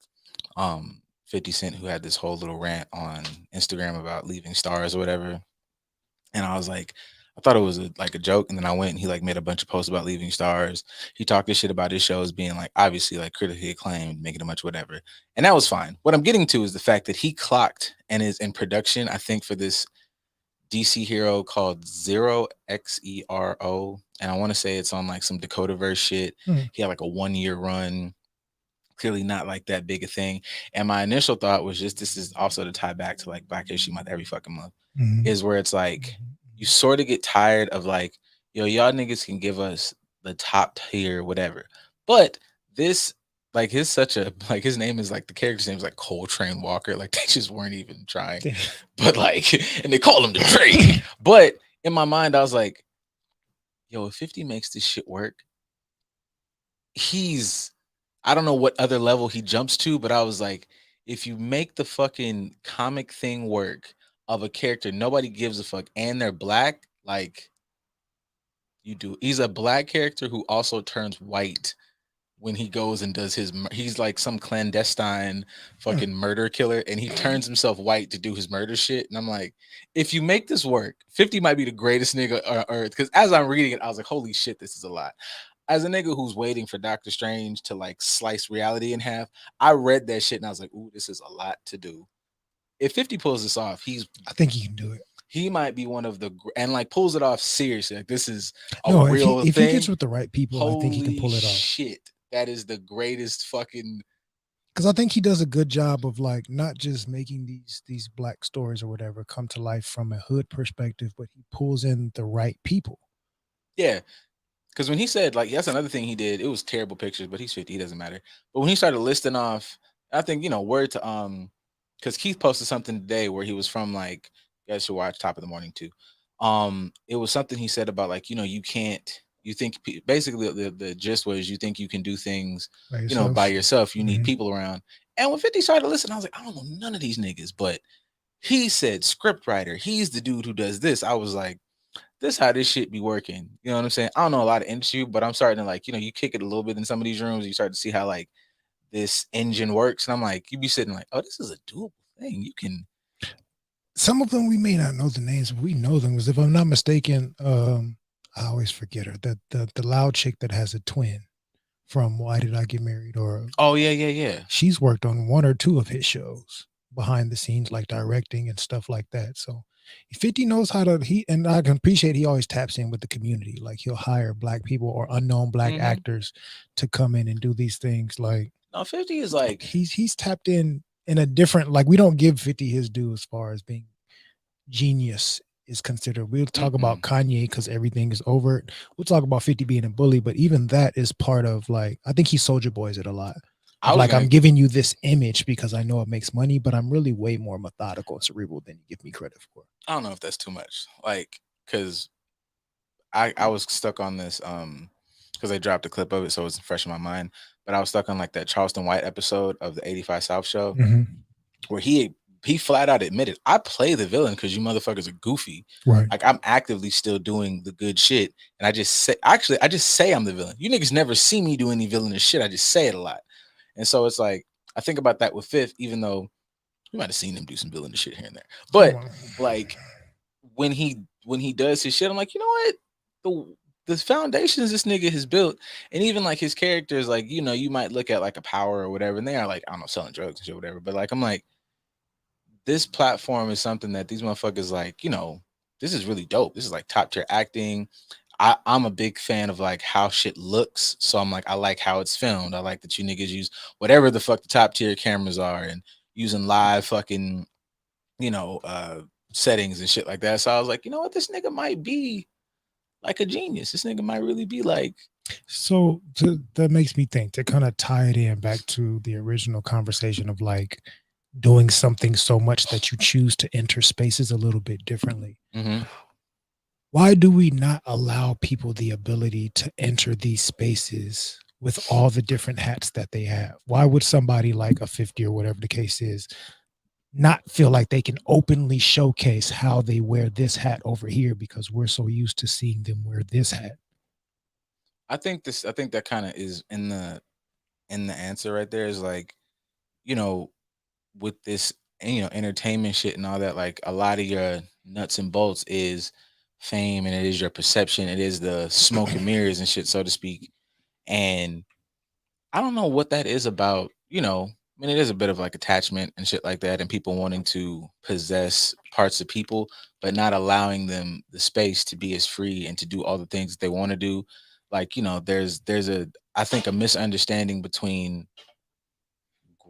50 Cent, who had this whole little rant on Instagram about leaving stars or whatever. And I was like, I thought it was like a joke, and then I went and he like made a bunch of posts about leaving stars. He talked this shit about his shows being like obviously like critically acclaimed, making a bunch whatever, and that was fine. What I'm getting to is the fact that he clocked and is in production, I think, for this DC hero called Zero XERO, and I want to say it's on like some Dakotaverse shit. He had like a 1-year run. Clearly not like that big a thing. And my initial thought was just, this is also to tie back to like Black History Month every fucking month, is where it's like you sort of get tired of like yo, y'all niggas can give us the top tier, whatever. But this, like, his such a like his name is like the character's name is like Coltrane Walker. Like they just weren't even trying. But like, and they call him the Drake. But in my mind, I was like, yo, if 50 makes this shit work, he's I don't know what other level he jumps to, but I was like, if you make the fucking comic thing work of a character nobody gives a fuck and they're black, like you do. He's a black character who also turns white when he goes and does he's like some clandestine fucking murder killer and he turns himself white to do his murder shit. And I'm like, if you make this work, 50 might be the greatest nigga on earth. Because as I'm reading it, I was like, holy shit, this is a lot. As a nigga who's waiting for Doctor Strange to like slice reality in half, I read that shit and I was like, ooh, this is a lot to do. If 50 pulls this off, I think he can do it. he might be one of the and like pulls it off seriously. Like this is a No, real if thing. he gets with the right people, I think he can pull it off. Shit, that is the greatest fucking. Because I think he does a good job of like not just making these black stories or whatever come to life from a hood perspective, but he pulls in the right people. Yeah, because when he said like that's another thing he did. It was terrible pictures, but he's 50. He doesn't matter. But when he started listing off, I think word to because Keith posted something today where he was from like you guys should watch Top of the Morning too. It was something he said about like you can't you think basically the gist was you think you can do things by yourself. You need people around. And when 50 started listening, I was like, I don't know none of these niggas, but he said script writer. He's the dude who does this. I was like, this how this shit be working. You know what I'm saying? I don't know a lot of industry, but I'm starting to like, you kick it a little bit in some of these rooms. You start to see how like this engine works. And I'm like, you be sitting like, oh, this is a doable thing. You can. Some of them we may not know the names, but we know them. Because if I'm not mistaken, I always forget her. The loud chick that has a twin from Why Did I Get Married? Or oh yeah. She's worked on one or two of his shows behind the scenes, like directing and stuff like that. So 50 knows how to and I can appreciate he always taps in with the community. Like he'll hire black people or unknown black actors to come in and do these things. Like no, 50 is like he's tapped in a different, like we don't give 50 his due as far as being genius is considered. We'll talk about Kanye because everything is overt. We'll talk about 50 being a bully, but even that is part of like I think he soldier boys it a lot. I'm giving you this image because I know it makes money, but I'm really way more methodical and cerebral than you give me credit for. I don't know if that's too much. Like, cause I was stuck on this because I dropped a clip of it, so it's fresh in my mind. But I was stuck on like that Charleston White episode of the 85 South show where he flat out admitted, I play the villain because you motherfuckers are goofy. Right. Like I'm actively still doing the good shit. And I just say I'm the villain. You niggas never see me do any villainous shit. I just say it a lot. And so it's like, I think about that with Fifth, even though we might have seen him do some villainous shit here and there. But like when he does his shit, I'm like, you know what? The foundations this nigga has built, and even like his characters, like, you might look at like a power or whatever, and they are like, I don't know, selling drugs and shit, whatever. But like, I'm like, this platform is something that these motherfuckers like, this is really dope. This is like top tier acting. I'm a big fan of like how shit looks. So I'm like, I like how it's filmed. I like that you niggas use whatever the fuck the top tier cameras are and using live fucking, settings and shit like that. So I was like, you know what? This nigga might be like a genius. This nigga might really be like. So that makes me think to kind of tie it in back to the original conversation of like doing something so much that you choose to enter spaces a little bit differently. Why do we not allow people the ability to enter these spaces with all the different hats that they have? Why would somebody like a 50 or whatever the case is not feel like they can openly showcase how they wear this hat over here because we're so used to seeing them wear this hat? I think that kind of is in the answer right there is like, with this, entertainment shit and all that, like a lot of your nuts and bolts is fame and it is your perception. It is the smoke and mirrors and shit, so to speak. And I don't know what that is about, I mean, it is a bit of like attachment and shit like that, and people wanting to possess parts of people, but not allowing them the space to be as free and to do all the things that they want to do. Like, there's I think a misunderstanding between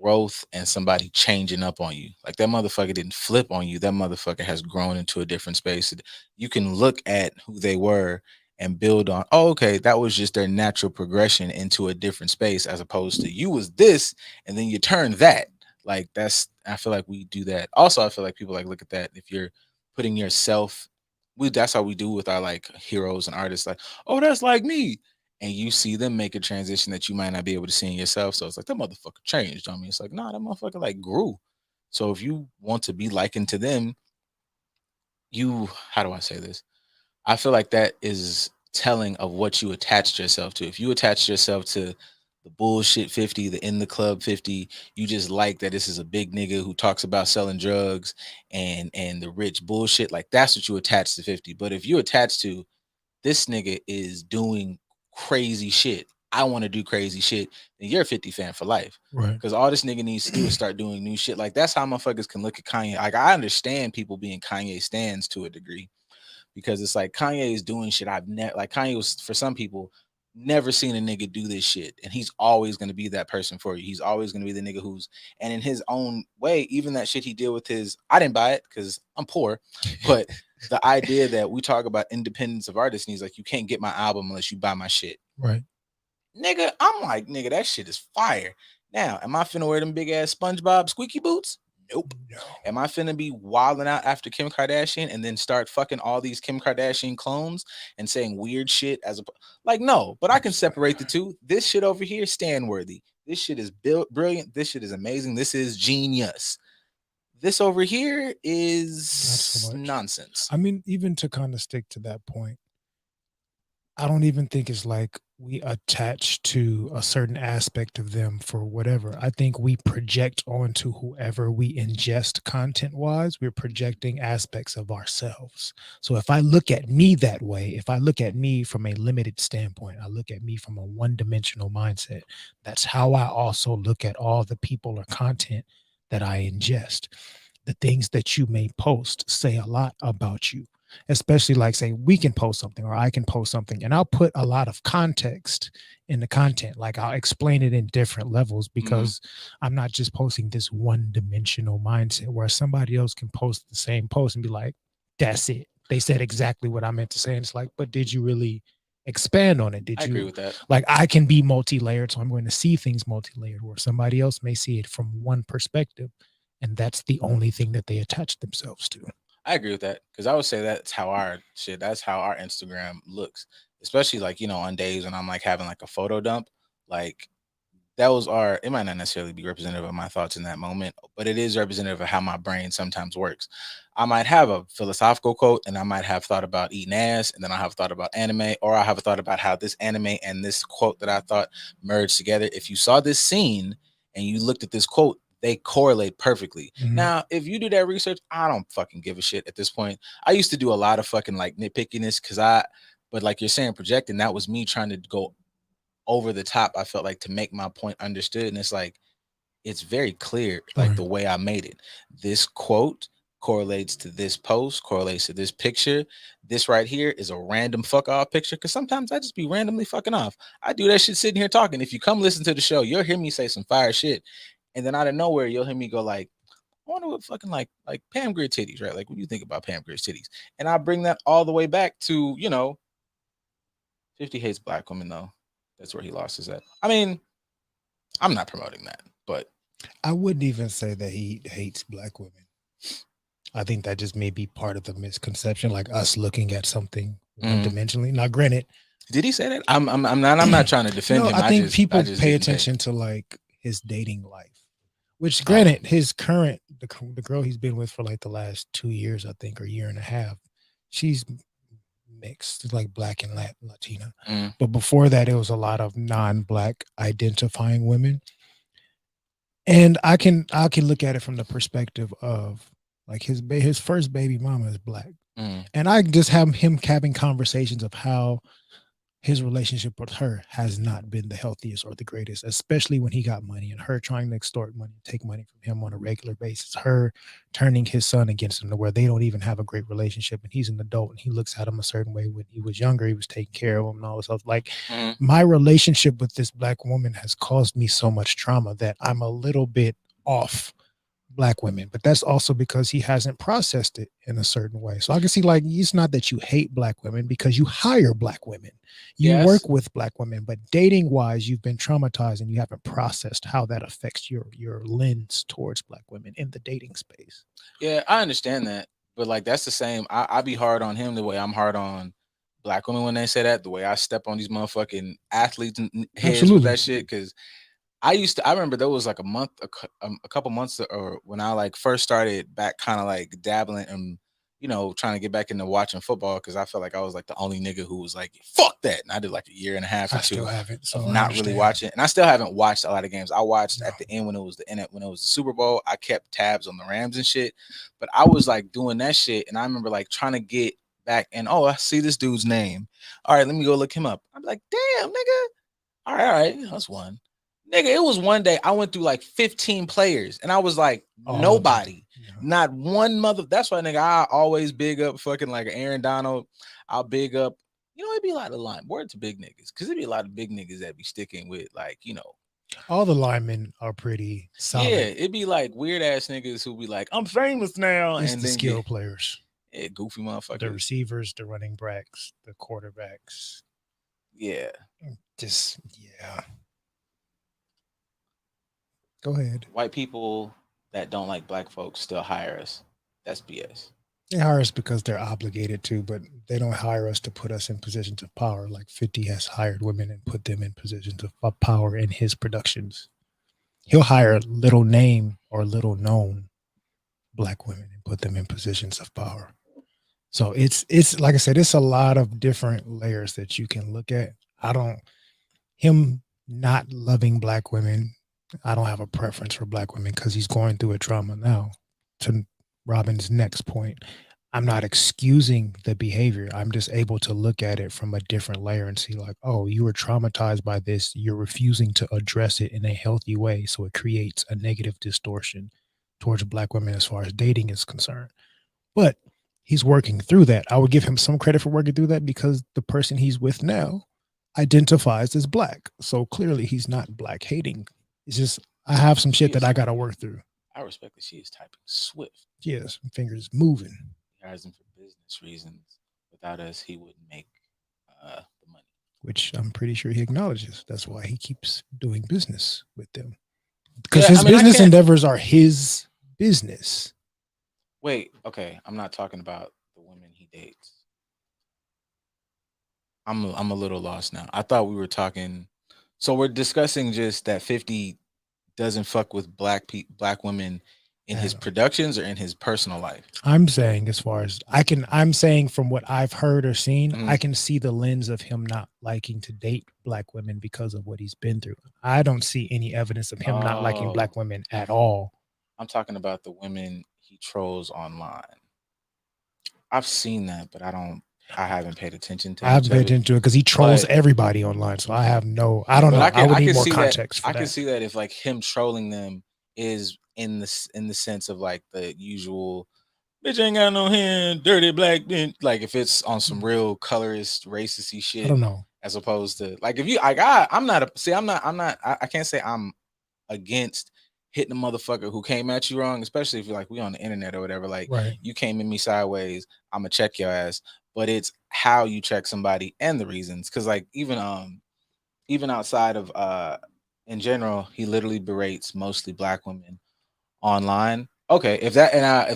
growth and somebody changing up on you. Like that motherfucker didn't flip on you. That motherfucker has grown into a different space. You can look at who they were and build on, oh, okay, that was just their natural progression into a different space, as opposed to you was this and then you turn that. Like that's, I feel like we do that. Also, I feel like people like look at that if you're putting yourself, we that's how we do with our like heroes and artists, like, oh, that's like me. And you see them make a transition that you might not be able to see in yourself. So it's like that motherfucker changed on me. It's like, nah, that motherfucker like grew. So if you want to be likened to them, you, how do I say this? I feel like that is telling of what you attached yourself to. If you attached yourself to the bullshit 50, the in the club 50, you just like that this is a big nigga who talks about selling drugs and the rich bullshit, like that's what you attach to 50. But if you attach to this nigga is doing crazy shit, I want to do crazy shit, then you're a 50 fan for life. Right. Because all this nigga needs to do is start doing new shit. Like that's how motherfuckers can look at Kanye. Like I understand people being Kanye stands to a degree, because it's like Kanye is doing shit I've never, like Kanye was for some people never seen a nigga do this shit, and he's always going to be that person for you. He's always going to be the nigga who's, and in his own way, even that shit he did with his, I didn't buy it because I'm poor, but the idea that we talk about independence of artists, and he's like, you can't get my album unless you buy my shit. Right. Nigga, I'm like, nigga, that shit is fire. Now, am I finna wear them big ass SpongeBob squeaky boots? Nope. No. Am I finna be wilding out after Kim Kardashian and then start fucking all these Kim Kardashian clones and saying weird shit as a, like, no, but I can separate the two. This shit over here, stand worthy. This shit is brilliant. This shit is amazing. This is genius. This over here is so nonsense. I mean, even to kind of stick to that point, I don't even think it's like we attach to a certain aspect of them for whatever. I think we project onto whoever we ingest content wise, we're projecting aspects of ourselves. So if I look at me that way, if I look at me from a limited standpoint, I look at me from a one dimensional mindset, that's how I also look at all the people or content that I ingest. The things that you may post say a lot about you, especially like say we can post something or I can post something and I'll put a lot of context in the content. Like I'll explain it in different levels because I'm not just posting this one dimensional mindset where somebody else can post the same post and be like, that's it. They said exactly what I meant to say. And it's like, but did you really expand on it? Did I you agree with that. like I can be multi-layered, so I'm going to see things multi-layered where somebody else may see it from one perspective. And that's the only thing that they attach themselves to. I agree with that because I would say that's how our shit, that's how our Instagram looks, especially like, you know, on days when I'm like having like a photo dump, like that was our, it might not necessarily be representative of my thoughts in that moment, but it is representative of how my brain sometimes works. I might have a philosophical quote and I might have thought about eating ass, and then I have thought about anime, or I have thought about how this anime and this quote that I thought merged together. If you saw this scene and you looked at this quote, they correlate perfectly. Now, if you do that research, I don't fucking give a shit at this point. I used to do a lot of fucking like nitpickiness but like you're saying, projecting, that was me trying to go over the top, I felt like, to make my point understood. And it's like, it's very clear, like the way I made it. This quote correlates to this post, correlates to this picture. This right here is a random fuck off picture, because sometimes I just be randomly fucking off. I do that shit sitting here talking. If you come listen to the show, you'll hear me say some fire shit. And then out of nowhere, you'll hear me go like, I wonder what fucking like Pam Grier titties, right? Like, what do you think about Pam Grier's titties? And I bring that all the way back to, you know, 50 hates black women, though. That's where he lost his at. I mean, I'm not promoting that, but I wouldn't even say that he hates black women. I think that just may be part of the misconception, like us looking at something one-dimensionally. Now, granted, did he say that? I'm not trying to defend him. I think people pay attention to like his dating life, which granted, his current the girl he's been with for like the last 2 years, I think, or year and a half, she's mixed, like black and Latina. But before that, it was a lot of non-black identifying women. And I can look at it from the perspective of like his first baby mama is black. And I just have him having conversations of how his relationship with her has not been the healthiest or the greatest, especially when he got money and her trying to extort money, take money from him on a regular basis, her turning his son against him to where they don't even have a great relationship. And he's an adult and he looks at him a certain way. When he was younger, he was taking care of him and all this stuff. Like my relationship with this black woman has caused me so much trauma that I'm a little bit off black women, but that's also because he hasn't processed it in a certain way. So I can see like it's not that you hate black women because you hire black women, you Yes. work with black women, but dating wise, you've been traumatized and you haven't processed how that affects your lens towards black women in the dating space. Yeah, I understand that, but like that's the same. I be hard on him the way I'm hard on black women when they say that. The way I step on these motherfucking athletes' heads with Absolutely. that shit. Because I remember there was like a month, a couple months, or when I like first started back, kind of like dabbling and trying to get back into watching football because I felt like I was like the only nigga who was like fuck that, and I did like a year and a half or I still two haven't, so of I not really understand. watching, and I still haven't watched a lot of games. I watched No. at the end when it was the Super Bowl. I kept tabs on the Rams and shit, but I was like doing that shit, and I remember like trying to get back and oh, I see this dude's name. All right, let me go look him up. I'm like, damn, nigga. All right, that's one. Nigga, it was one day I went through like 15 players and I was like, All of them. nobody, not one mother. That's why, nigga, I always big up fucking like Aaron Donald. I'll big up, it'd be a lot of line. Word to big niggas, because it'd be a lot of big niggas that be sticking with like, All the linemen are pretty yeah, solid. it'd be like weird ass niggas who be like, I'm famous now, It's and the then skill players, goofy the motherfuckers. receivers, the running backs, the quarterbacks. Yeah. Just yeah. Go ahead. White people that don't like black folks still hire us. That's BS. They hire us because they're obligated to, but they don't hire us to put us in positions of power. Like 50 has hired women and put them in positions of power in his productions. He'll hire little name or little known black women and put them in positions of power. So it's like I said, it's a lot of different layers that you can look at. I don't him not loving black women. I don't have a preference for black women because he's going through a trauma now. To Robin's next point, I'm not excusing the behavior. I'm just able to look at it from a different layer and see, like, oh, you were traumatized by this. You're refusing to address it in a healthy way. So it creates a negative distortion towards black women as far as dating is concerned. But he's working through that. I would give him some credit for working through that because the person he's with now identifies as black. So clearly he's not black hating. It's just I have some shit that I gotta work through. I respect that she is typing swift. Yes, fingers moving. He hires him for business reasons. Without us, he wouldn't make the money. Which I'm pretty sure he acknowledges. That's why he keeps doing business with them. Because his business endeavors are his business. Wait, okay. I'm not talking about the women he dates. I'm a little lost now. I thought we were talking. So we're discussing just that 50 doesn't fuck with black women in his productions or in his personal life. I'm saying as far as I'm saying from what I've heard or seen, I can see the lens of him not liking to date black women because of what he's been through. I don't see any evidence of him not liking black women at all. I'm talking about the women he trolls online. I've seen that, but I haven't paid attention to it. I haven't paid attention to it because he trolls everybody online. So I don't know. I would need more context for that. I can see that if like him trolling them is in the sense of like the usual bitch ain't got no hand, dirty black bitch. Like if it's on some real colorist, racisty shit. I don't know. As opposed to like if you I can't say I'm against hitting a motherfucker who came at you wrong, especially if you're like we on the internet or whatever. Like you came at me sideways, I'm gonna check your ass. But it's how you check somebody and the reasons. Cause like even outside of in general, he literally berates mostly black women online. Okay, if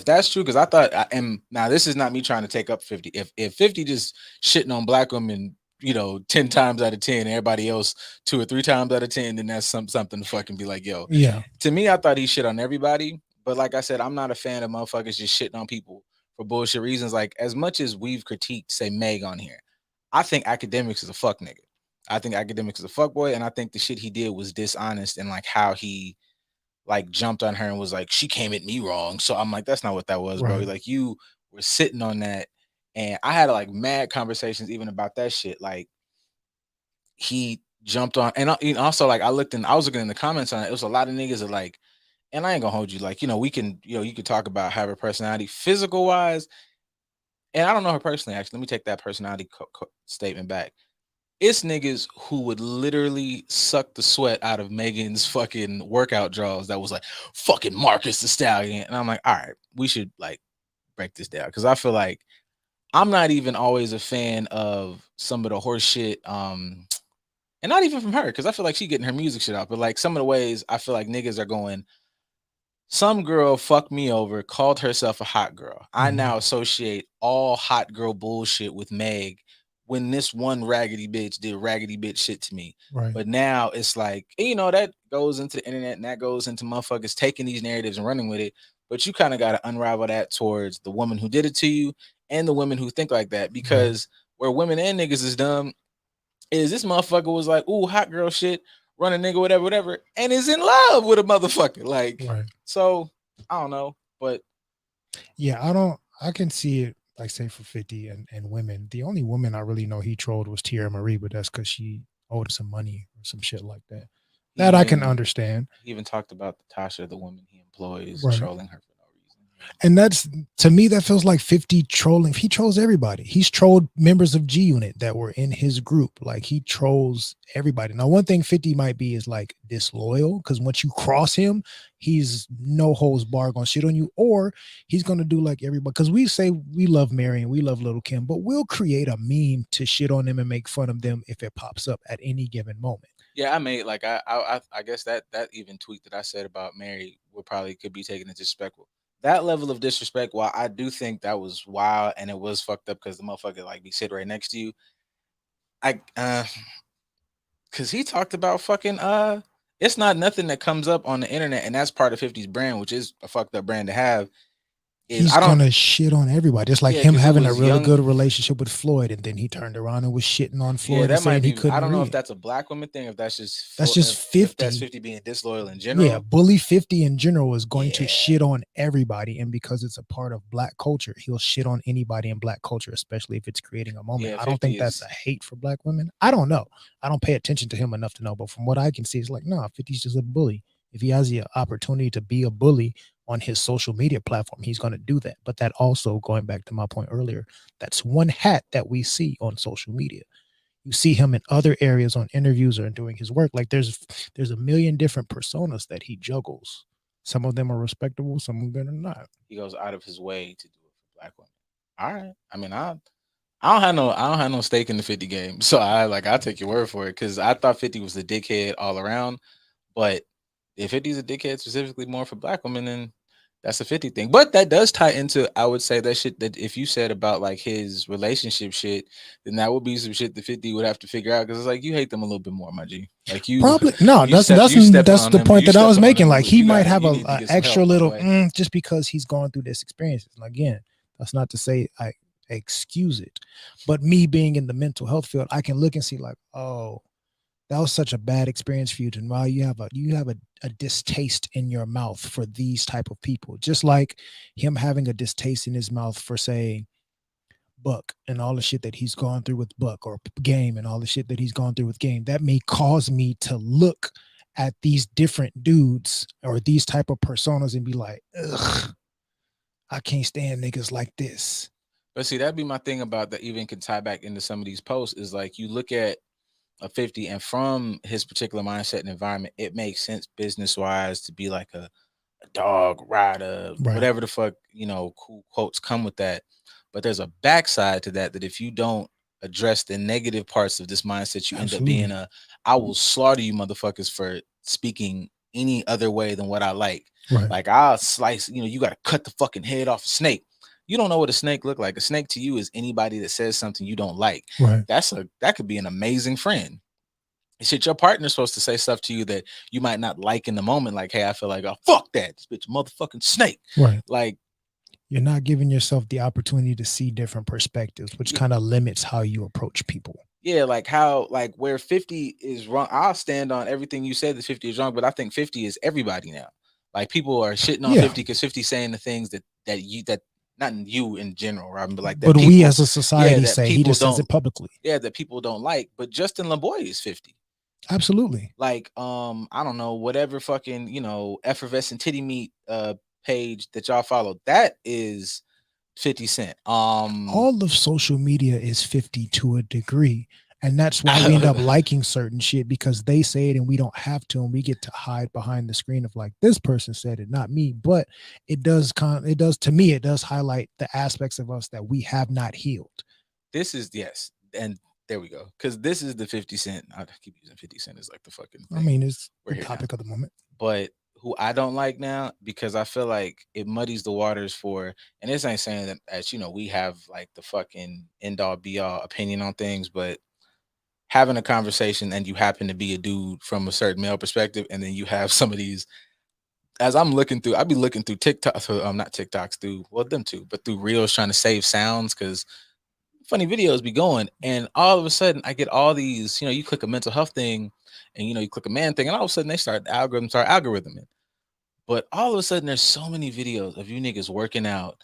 that's true, because I thought, and now this is not me trying to take up 50. If 50 just shitting on black women, 10 times out of 10, everybody else 2 or 3 times out of 10, then that's something to fucking be like, yo. Yeah. To me, I thought he shit on everybody, but like I said, I'm not a fan of motherfuckers just shitting on people for bullshit reasons. Like as much as we've critiqued, say Meg on here, I think Academics is a fuck nigga. I think Academics is a fuck boy, and I think the shit he did was dishonest and like how he like jumped on her and was like, she came at me wrong. So I'm like, that's not what that was, bro. Like you were sitting on that. And I had like mad conversations even about that shit. Like he jumped on, and also like I was looking in the comments on it. It was a lot of niggas that like, and I ain't gonna hold you. Like, we can, you could talk about her personality physical wise. And I don't know her personally, actually. Let me take that personality statement back. it's niggas who would literally suck the sweat out of Megan's fucking workout draws that was like fucking Marcus the Stallion. And I'm like, all right, we should like break this down. Cause I feel like I'm not even always a fan of some of the horse shit. And not even from her, because I feel like she getting her music shit out. But like some of the ways I feel like niggas are going, some girl fucked me over, called herself a hot girl. I Mhm. now associate all hot girl bullshit with Meg when this one raggedy bitch did raggedy bitch shit to me. Right. But now it's like, you know, that goes into the internet and that goes into motherfuckers taking these narratives and running with it. But you kind of got to unravel that towards the woman who did it to you and the women who think like that. Right. Because where women and niggas is dumb is this motherfucker was like, ooh, hot girl shit, run a nigga, whatever, whatever, and is in love with a motherfucker. Like, Right. so I don't know, but Yeah, I can see it like say for 50 and women. The only woman I really know he trolled was Tierra Marie, but that's because she owed some money or some shit like that. he That I can even understand. he even talked about Tasha, the woman he employs, Right. trolling her for no reason. And that's, to me, that feels like 50 trolling. He trolls everybody. He's trolled members of G Unit that were in his group. Like he trolls everybody. Now, one thing 50 might be is like disloyal, because once you cross him, he's no holds bar gonna shit on you, or he's gonna do like everybody. Because we say we love Mary and we love Little Kim, but we'll create a meme to shit on them and make fun of them if it pops up at any given moment. Yeah, I made like I guess that even tweet that I said about Mary would probably could be taken as disrespectful. That level of disrespect, while I do think that was wild and it was fucked up because the motherfucker like be sitting right next to you, I because he talked about fucking it's not nothing that comes up on the internet, and that's part of 50's brand, which is a fucked up brand to have. Is He's I don't gonna shit on everybody. It's like yeah, him because it having a was really good young. relationship with Floyd, and then he turned around and was shitting on Yeah, Floyd and that might saying he be. I couldn't don't know if read. that's a black woman thing, if that's just That's just if that's 50. 50 being disloyal in Yeah, general. bully 50 in general is going to Yeah, shit on everybody. And because it's a part of black culture, he'll shit on anybody in black culture, especially if it's creating a moment. yeah, I don't 50 think that's is. a hate for black women. I don't know. I don't pay attention to him enough to know. But from what I can see, it's like, no, 50's just a bully. If he has the opportunity to be a bully on his social media platform, he's going to do that. But that also, going back to my point earlier, that's one hat that we see on social media. You see him in other areas on interviews or doing his work. Like there's a million different personas that he juggles. Some of them are respectable, some of them are not. He goes out of his way to do it for black women. All right. I mean, I don't have no stake in the 50 game, so I'll take your word for it because I thought 50 was the dickhead all around. But if 50 is a dickhead specifically more for black women, then that's a 50 thing. But that does tie into, I would say, that shit that if you said about like his relationship shit, then that would be some shit that 50 would have to figure out because it's like you hate them a little bit more, my G. Like Probably no. you That's step that's you stepping that's on the them, point you that I was stepping on making. them. Like he You might got have you a, need to get some extra help, my little boy. just because he's gone through this experience. And again, that's not to say I excuse it, but me being in the mental health field, I can look and see like, oh, that was such a bad experience for you. And while you have a distaste in your mouth for these type of people, just like him having a distaste in his mouth for say Buck and all the shit that he's gone through with Buck, or Game and all the shit that he's gone through with Game, that may cause me to look at these different dudes or these type of personas and be like, ugh, I can't stand niggas like this. But see, that'd be my thing about that. Even can tie back into some of these posts is like you look at a 50 and from his particular mindset and environment, it makes sense business wise to be like a dog rider, Right. whatever the fuck, cool quotes come with that. But there's a backside to that if you don't address the negative parts of this mindset, you end up being Absolutely. I will slaughter you motherfuckers for speaking any other way than what I like. Right. Like I'll slice, you gotta cut the fucking head off a snake. You don't know what a snake look like. A snake to you is anybody that says something you don't like. Right. That could be an amazing friend. Shit, your partner's supposed to say stuff to you that you might not like in the moment, like, hey, I feel like, oh, fuck that, this bitch, motherfucking snake. Right. Like, You're not giving yourself the opportunity to see different perspectives, which yeah, kind of limits how you approach people. yeah, like how, like where 50 is wrong. I'll stand on everything you said that 50 is wrong, but I think 50 is everybody now. Like people are shitting on Yeah. 50 because 50 saying the things that not in you in general, Robin, but like that But we people, as a society that say he people just says don't, it publicly. that people don't like. But Justin LeBoy is 50. Absolutely. Like I don't know, whatever fucking effervescent titty meat page that y'all follow, that is 50 Cent. All of social media is 50 to a degree. And that's why we end up liking certain shit, because they say it and we don't have to, and we get to hide behind the screen of like, this person said it, not me. But it does to me, it does highlight the aspects of us that we have not healed. This is yes, and there we go. Because this is the 50 Cent. I keep using 50 Cent as like the fucking thing. I mean, it's We're the here topic now. of the moment. But who I don't like now, because I feel like it muddies the waters for, and this ain't saying that, as you know, we have like the fucking end all be all opinion on things, but having a conversation and you happen to be a dude from a certain male perspective, and then you have some of these, as I'm looking through, I be looking through TikTok, so not TikToks, through, well, them too, but through reels trying to save sounds, because funny videos be going, and all of a sudden I get all these, you click a mental health thing, and you click a man thing, and all of a sudden they start algorithming. But all of a sudden there's so many videos of you niggas working out,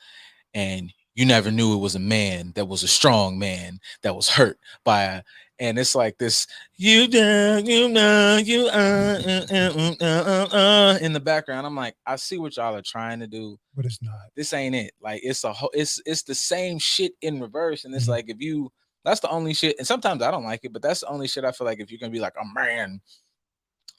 and you never knew it was a man that was a strong man that was hurt by and it's like this, you know, you in the background. I'm like, I see what y'all are trying to do, but it's not. This ain't it. Like, it's the same shit in reverse. And it's like, if you, that's the only shit. And sometimes I don't like it, but that's the only shit I feel like, if you're gonna be like a man,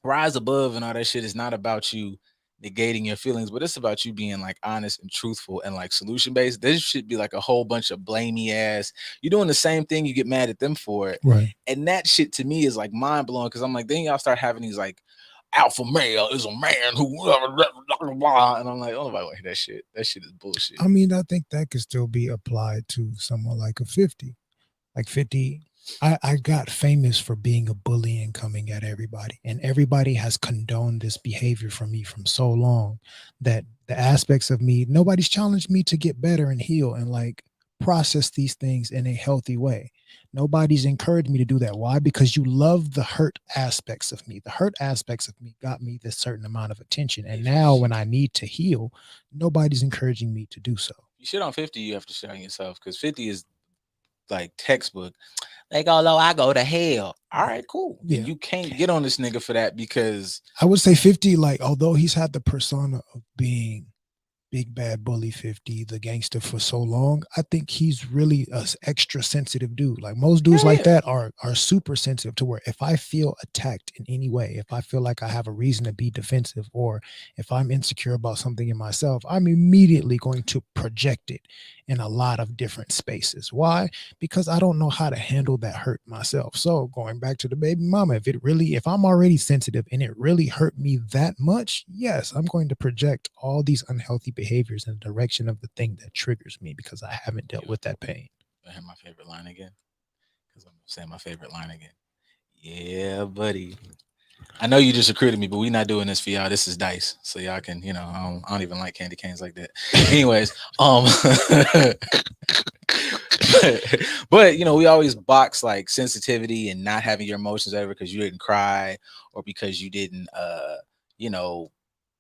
rise above and all that shit, is not about you negating your feelings, but it's about you being like honest and truthful and like solution based. This should be like a whole bunch of blamey ass. You're doing the same thing, you get mad at them for it. Right. And that shit to me is like mind blowing, because I'm like, then y'all start having these like, alpha male is a man who, and I'm like, oh, nobody want to hear that shit. That shit is bullshit. I mean, I think that could still be applied to someone like a 50. Like 50, I got famous for being a bully and coming at everybody. And everybody has condoned this behavior from me from so long that the aspects of me, nobody's challenged me to get better and heal and like process these things in a healthy way. Nobody's encouraged me to do that. Why? Because you love the hurt aspects of me. The hurt aspects of me got me this certain amount of attention. And now when I need to heal, nobody's encouraging me to do so. You shit on 50, you have to shit on yourself, because 50 is like textbook. They go low, I go to hell. All right, cool. Yeah. And you can't get on this nigga for that, because I would say 50, like, although he's had the persona of being big bad bully 50, the gangster for so long, I think he's really a extra sensitive dude. Like most dudes like that are super sensitive, to where if I feel attacked in any way, if I feel like I have a reason to be defensive, or if I'm insecure about something in myself, I'm immediately going to project it in a lot of different spaces. Why? Because I don't know how to handle that hurt myself. So going back to the baby mama, if I'm already sensitive and it really hurt me that much, yes, I'm going to project all these unhealthy behaviors in the direction of the thing that triggers me, because I haven't dealt with that pain. I have my favorite line again, because I'm saying my favorite line again. Yeah, buddy. I know you just recruited me, but we not doing this for y'all. This is dice, so y'all can, I don't even like candy canes like that. Anyways, but we always box like sensitivity and not having your emotions ever because you didn't cry, or because you didn't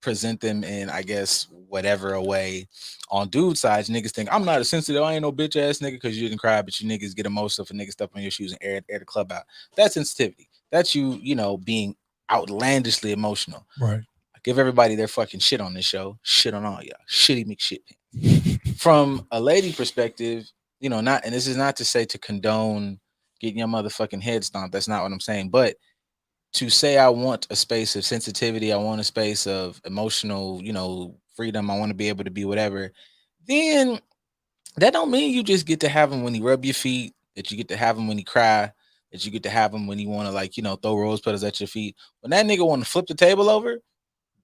present them in, I guess, whatever a way. On dude sides, niggas think I'm not a sensitive, I ain't no bitch ass nigga because you didn't cry, but you niggas get emotional for niggas step on your shoes and air the club out. That's sensitivity. That's you being outlandishly emotional. Right. I give everybody their fucking shit on this show. Shit on all y'all. Shitty McShit. From a lady perspective, not, and this is not to say to condone getting your motherfucking head stomped. That's not what I'm saying. But to say I want a space of sensitivity, I want a space of emotional, freedom, I want to be able to be whatever, then that don't mean you just get to have him when he rub your feet, that you get to have him when he cry, that you get to have him when he want to, like, throw rose petals at your feet. When that nigga want to flip the table over,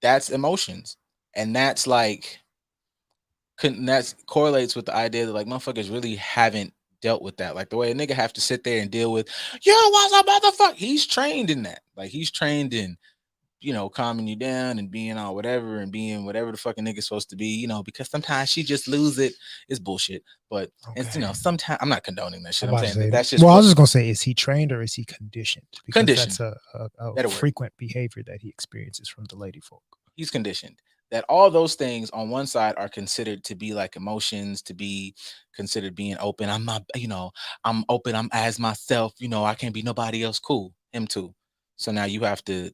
that's emotions. And that's like, that correlates with the idea that like motherfuckers really haven't dealt with that. Like the way a nigga have to sit there and deal with, yo, what's up, motherfucker? He's trained in that. Like he's trained in, calming you down and being on whatever and being whatever the fucking nigga's supposed to be, because sometimes she just lose it. It's bullshit. But it's, sometimes I'm not condoning that shit. I'm saying that's just. Well, I was just gonna say, is he trained or is he conditioned? Because conditioned. That's a frequent behavior that he experiences from the lady folk. He's conditioned. That all those things on one side are considered to be like emotions, to be considered being open. I'm not, I'm open. I'm as myself. I can't be nobody else. Cool. Him too. So now you have to,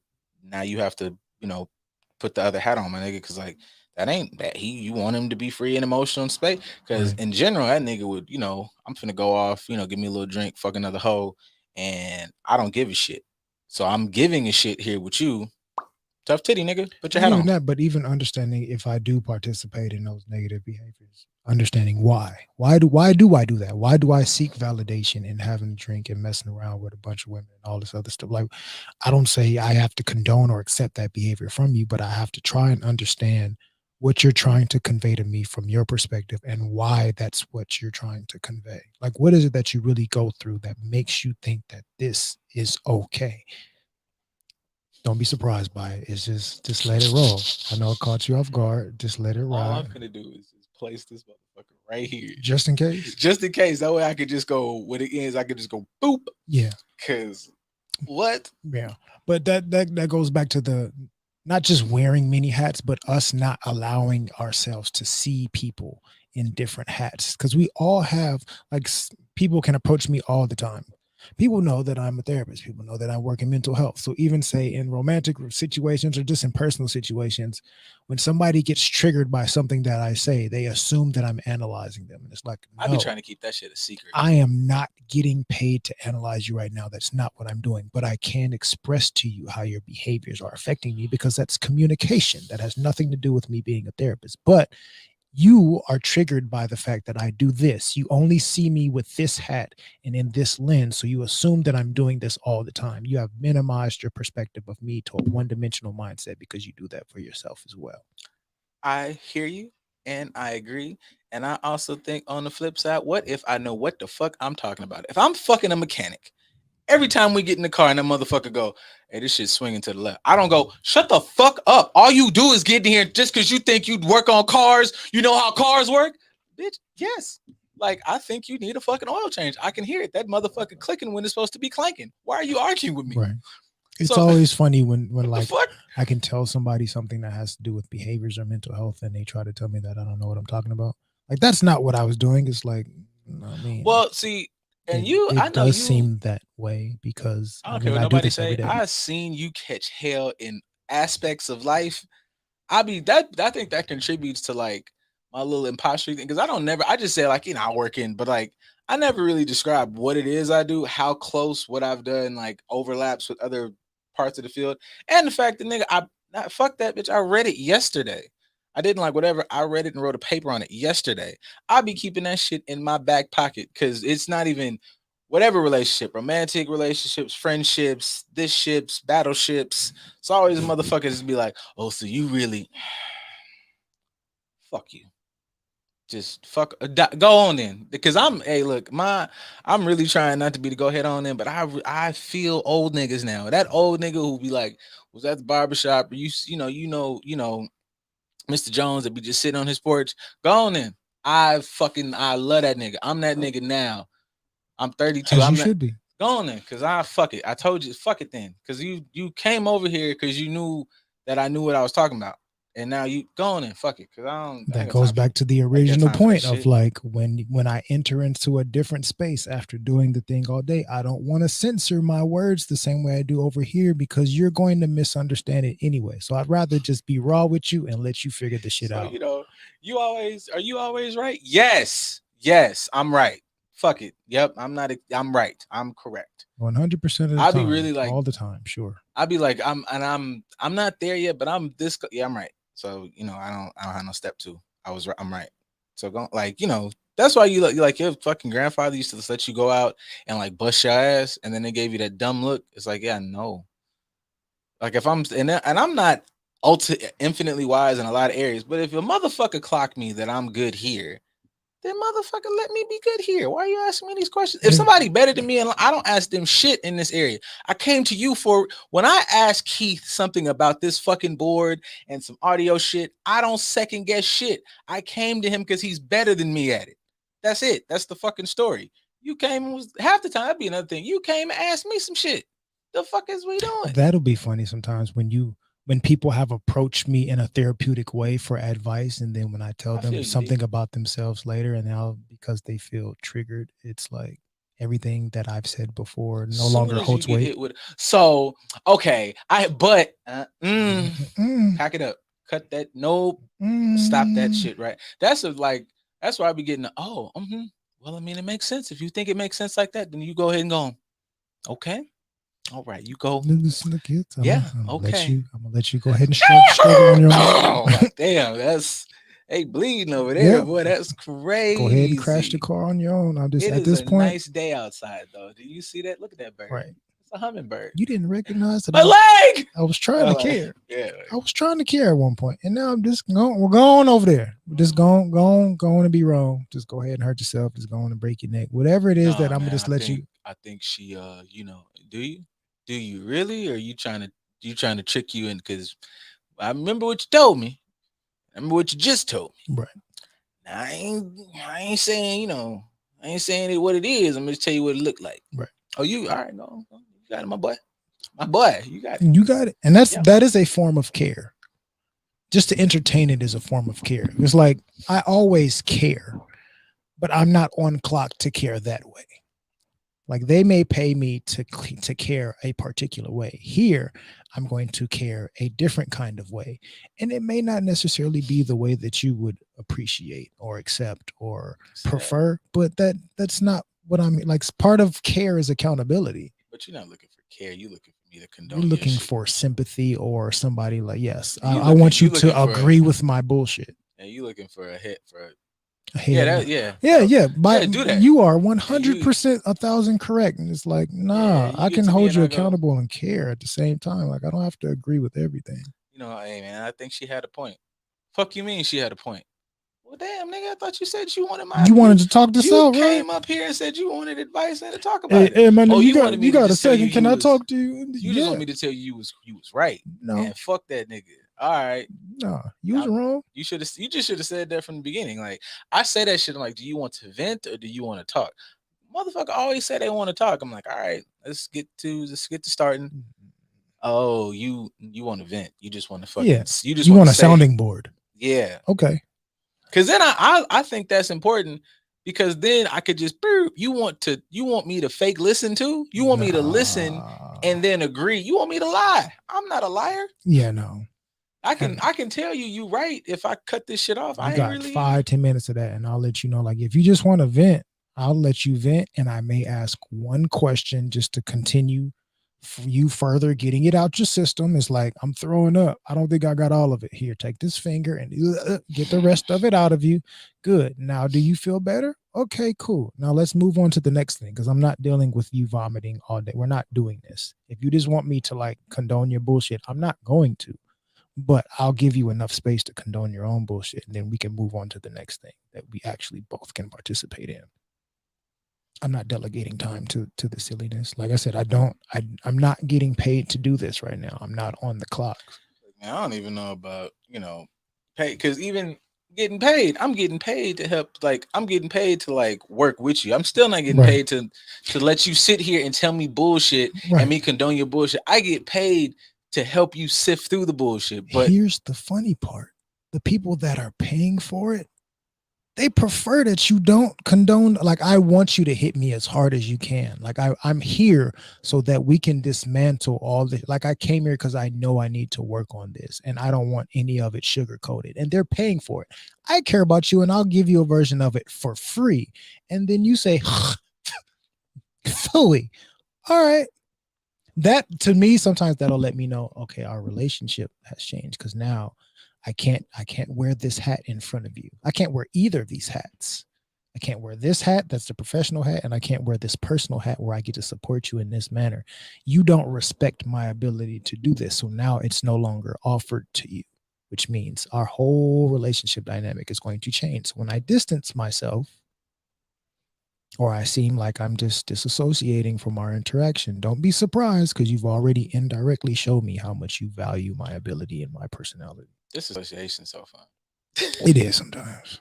put the other hat on, my nigga, because like that ain't that you want him to be free and emotional space. Because in general, that nigga would, I'm finna go off, give me a little drink, fuck another hoe, and I don't give a shit. So I'm giving a shit here with you. Tough titty, nigga. Put your Not hat even on. that, but even understanding if I do participate in those negative behaviors, understanding why. Why do I do that? Why do I seek validation in having a drink and messing around with a bunch of women and all this other stuff? Like, I don't say I have to condone or accept that behavior from you, but I have to try and understand what you're trying to convey to me from your perspective and why that's what you're trying to convey. Like, what is it that you really go through that makes you think that this is okay? Don't be surprised by it. It's just let it roll. I know it caught you off guard. Just let it All I'm ride. gonna do is just place this motherfucker right here. Just in case. Just in case. That way I could just go when it ends, I could just go boop. Yeah. Cause what? Yeah. But that goes back to the not just wearing many hats, but us not allowing ourselves to see people in different hats. Because we all have like people can approach me all the time. People know that I'm a therapist. People know that I work in mental health. So even say in romantic situations or just in personal situations, when somebody gets triggered by something that I say, they assume that I'm analyzing them. And it's like, I be no, trying to keep that shit a secret. I am not getting paid to analyze you right now. That's not what I'm doing. But I can express to you how your behaviors are affecting me because that's communication. That has nothing to do with me being a therapist. But you are triggered by the fact that I do this. You only see me with this hat and in this lens. So you assume that I'm doing this all the time. You have minimized your perspective of me to a one-dimensional mindset because you do that for yourself as well. I hear you and I agree. And I also think on the flip side, what if I know what the fuck I'm talking about? If I'm fucking a mechanic, every time we get in the car and that motherfucker go, hey, this shit's swinging to the left. I don't go, shut the fuck up. All you do is get in here just because you think you'd work on cars. You know how cars work? Bitch, yes. Like, I think you need a fucking oil change. I can hear it. That motherfucker clicking when it's supposed to be clanking. Why are you arguing with me? Right. It's So- always funny when What the like fuck? I can tell somebody something that has to do with behaviors or mental health and they try to tell me that I don't know what I'm talking about. Like that's not what I was doing. It's like, I mean, Well, see, and it I know does you seem that way because I don't care what I do nobody this every say. day. I seen you catch hell in aspects of life. I be that I think that contributes to like my little imposter thing because I just say like I work in, but like I never really describe what it is I do, how close what I've done like overlaps with other parts of the field, and the fact that fuck that bitch. I read it yesterday. I didn't like whatever. I read it and wrote a paper on it yesterday. I'll be keeping that shit in my back pocket because it's not even whatever relationship, romantic relationships, friendships, this ships, battleships. It's always motherfuckers be like, oh, so you really fuck you. Just fuck go on then. Because hey, look, I'm really trying not to be the go ahead on then, but I feel old niggas now. That old nigga who be like, was at the barbershop, or you know, Mr. Jones that be just sitting on his porch. Go on then. I love that nigga. I'm that nigga now. I'm 32. As I'm you not should be. go on then, cause I fuck it. I told you, fuck it then, cause you came over here because you knew that I knew what I was talking about, and now you go on and fuck it, cause I ain't That got goes time back to the I ain't got original time for that point of shit. like when I enter into a different space after doing the thing all day, I don't want to censor my words the same way I do over here because you're going to misunderstand it anyway. So I'd rather just be raw with you and let you figure the shit So out. you know, are you always right? Yes, I'm right. Fuck it. Yep, I'm right. I'm correct. 100% of the I'll be time, really like all the time, sure. I'll be like I'm not there yet, but I'm this. Yeah, I'm right. So I don't have no step two. I'm right. So go like that's why you like your fucking grandfather used to let you go out and like bust your ass, and then they gave you that dumb look. It's like yeah, no. Like if and I'm not infinitely wise in a lot of areas, but if a motherfucker clock me that I'm good here, then motherfucker let me be good here. Why are you asking me these questions? If somebody better than me and I don't ask them shit in this area, I came to you for when I asked Keith something about this fucking board and some audio shit, I don't second guess shit. I came to him because he's better than me at it. That's it. That's the fucking story. You came and was half the time that'd be another thing. You came and asked me some shit. The fuck is we doing? That'll be funny sometimes when people have approached me in a therapeutic way for advice, and then when I tell them something about themselves later, and now because they feel triggered, it's like everything that I've said before no longer holds weight. So okay, pack it up, cut that. Nope, stop that shit. Right. That's why I be getting. Well, I mean, it makes sense. If you think it makes sense like that, then you go ahead and go on. Okay. All right. You go. Look, kids. Yeah, I'm gonna okay. let you go ahead and struggle on your own. Oh, like, damn, that's bleeding over there, Yeah. boy. That's Go ahead and crash the crazy. car on your own. I'm just It at is this a point. nice day outside, though. Do you see that? Look at that bird. Right. It's a hummingbird. You didn't recognize that My leg. I was trying to care. Yeah. I was trying to care at one point, and now I'm just going. We're going over there. We're just going to be wrong. Just go ahead and hurt yourself. Just going to break your neck. Whatever it is that I'm gonna just let you. I think she, do you really? Or are you trying to trick you in? Because I remember what you told me. I remember what you just told me. Right. Now, I ain't saying, I ain't saying it what it is. I'm gonna tell you what it looked like. Right. Oh, you all right? Go. You got it, my boy. My boy, you got it. You got it. And that is a form of care. Just to entertain it is a form of care. It's like I always care, but I'm not on clock to care that way. Like they may pay me to care a particular way. Here, I'm going to care a different kind of way. And it may not necessarily be the way that you would appreciate or accept or prefer, but that's not what I mean. Like part of care is accountability. But you're not looking for care. You're looking for me to condone. You're looking for sympathy or somebody like, yes, I want you to agree with my bullshit. And you looking for a hit for Yeah. do that. You are 100% 1,000 correct, and it's like, nah, I can hold you accountable and care at the same time. Like I don't have to agree with everything. Hey man, I think she had a point. Fuck you mean she had a point? Well, damn nigga, I thought you said you wanted You wanted to talk this out, right? You came up here and said you wanted advice and to talk about it. Hey man, you got a second? Can I talk to you? You just want me to tell you you was right. No, and fuck that nigga. All right. No, you was wrong. You just should have said that from the beginning. Like I say that shit. I'm like, do you want to vent or do you want to talk? Motherfucker always say they want to talk. I'm like, all right, let's get to starting. Oh, you want to vent? You just want to fucking. Yeah. You want a sounding board? Yeah. Okay. Because then I think that's important. Because then I could just you want me to fake listen to? You want me to listen and then agree? You want me to lie? I'm not a liar. Yeah, no. I can tell you right if I cut this shit off. I got 5-10 minutes of that, and I'll let you know. Like if you just want to vent, I'll let you vent, and I may ask one question just to continue you further getting it out your system. It's like I'm throwing up. I don't think I got all of it. Here, take this finger and get the rest of it out of you. Good. Now, do you feel better? Okay, cool. Now let's move on to the next thing because I'm not dealing with you vomiting all day. We're not doing this. If you just want me to like condone your bullshit, I'm not going to. But I'll give you enough space to condone your own bullshit, and then we can move on to the next thing that we actually both can participate in. I'm not delegating time to the silliness. Like I said, I'm not getting paid to do this right now. I'm not on the clock. I don't even know about, pay, because even getting paid, I'm getting paid to help. Like I'm getting paid to like work with you. I'm still not getting paid to let you sit here and tell me bullshit and me condone your bullshit. I get paid to help you sift through the bullshit. But here's the funny part. The people that are paying for it, they prefer that you don't condone. Like, I want you to hit me as hard as you can. Like I'm here so that we can dismantle all the, like I came here because I know I need to work on this and I don't want any of it sugar coated, and they're paying for it. I care about you and I'll give you a version of it for free. And then you say, fully, all right. That to me, sometimes that'll let me know, okay, our relationship has changed because now I can't wear this hat in front of you. I can't wear either of these hats. I can't wear this hat, that's the professional hat, and I can't wear this personal hat where I get to support you in this manner. You don't respect my ability to do this. So now it's no longer offered to you, which means our whole relationship dynamic is going to change. So when I distance myself, or I seem like I'm just disassociating from our interaction, don't be surprised because you've already indirectly showed me how much you value my ability and my personality. This association so fun. It is sometimes.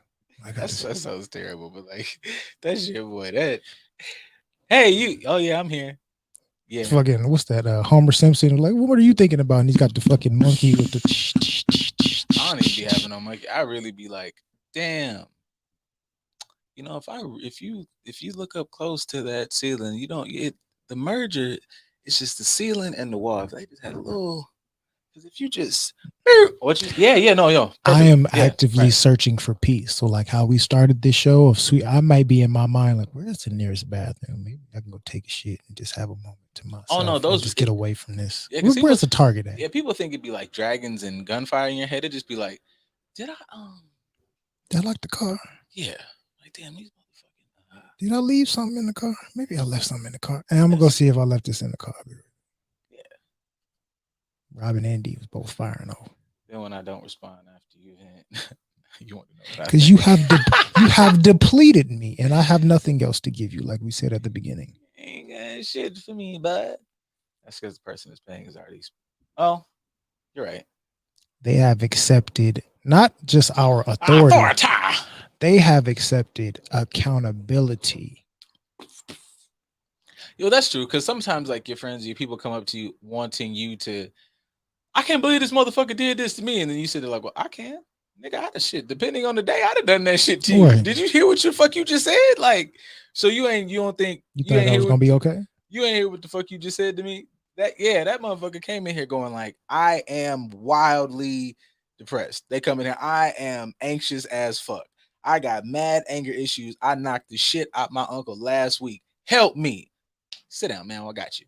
That sounds terrible, but like that's your boy. That hey you. Oh yeah, I'm here. Yeah. Fucking what's that? Homer Simpson. Like, what are you thinking about? And he's got the fucking monkey with the. I don't even be having no monkey. I really be like, damn. If you look up close to that ceiling, you don't get the merger. It's just the ceiling and the wall. If they just had a little Because if you just what you no I perfect. am Yeah, actively right. searching for peace. So like how we started this show of sweet, I might be in my mind like, where's the nearest bathroom? Maybe I can go take a shit and just have a moment to myself. Oh no, and those just get away from this. yeah, because Where's the target at? yeah, people think it'd be like dragons and gunfire in your head. It'd just be like, did I Did I lock the car? yeah, like damn these motherfucking Did I leave something in the car? Maybe I left something in the car. And I'm gonna go Yes. see if I left this in the car. Yeah. Robin and D was both firing off. Then when I don't respond after you hit, you want to know what I Because think. you have depleted me, and I have nothing else to give you, like we said at the beginning. Ain't got shit for me, bud. That's because the person is paying is already. Oh, you're right. They have accepted not just our authority, they have accepted accountability. Yo, that's true. Because sometimes, like your friends, your people come up to you wanting you to. I can't believe this motherfucker did this to me, and then you said like, "Well, I can." Nigga, I the shit. Depending on the day, I'd have done that shit to you. Right. Did you hear what the fuck you just said? Like, so you don't think You you thought ain't I hear was what gonna be okay? you ain't hear what the fuck you just said to me? That motherfucker came in here going like, I am wildly depressed. They come in here, I am anxious as fuck. I got mad anger issues. I knocked the shit out my uncle last week. Help me. Sit down, man. I got you.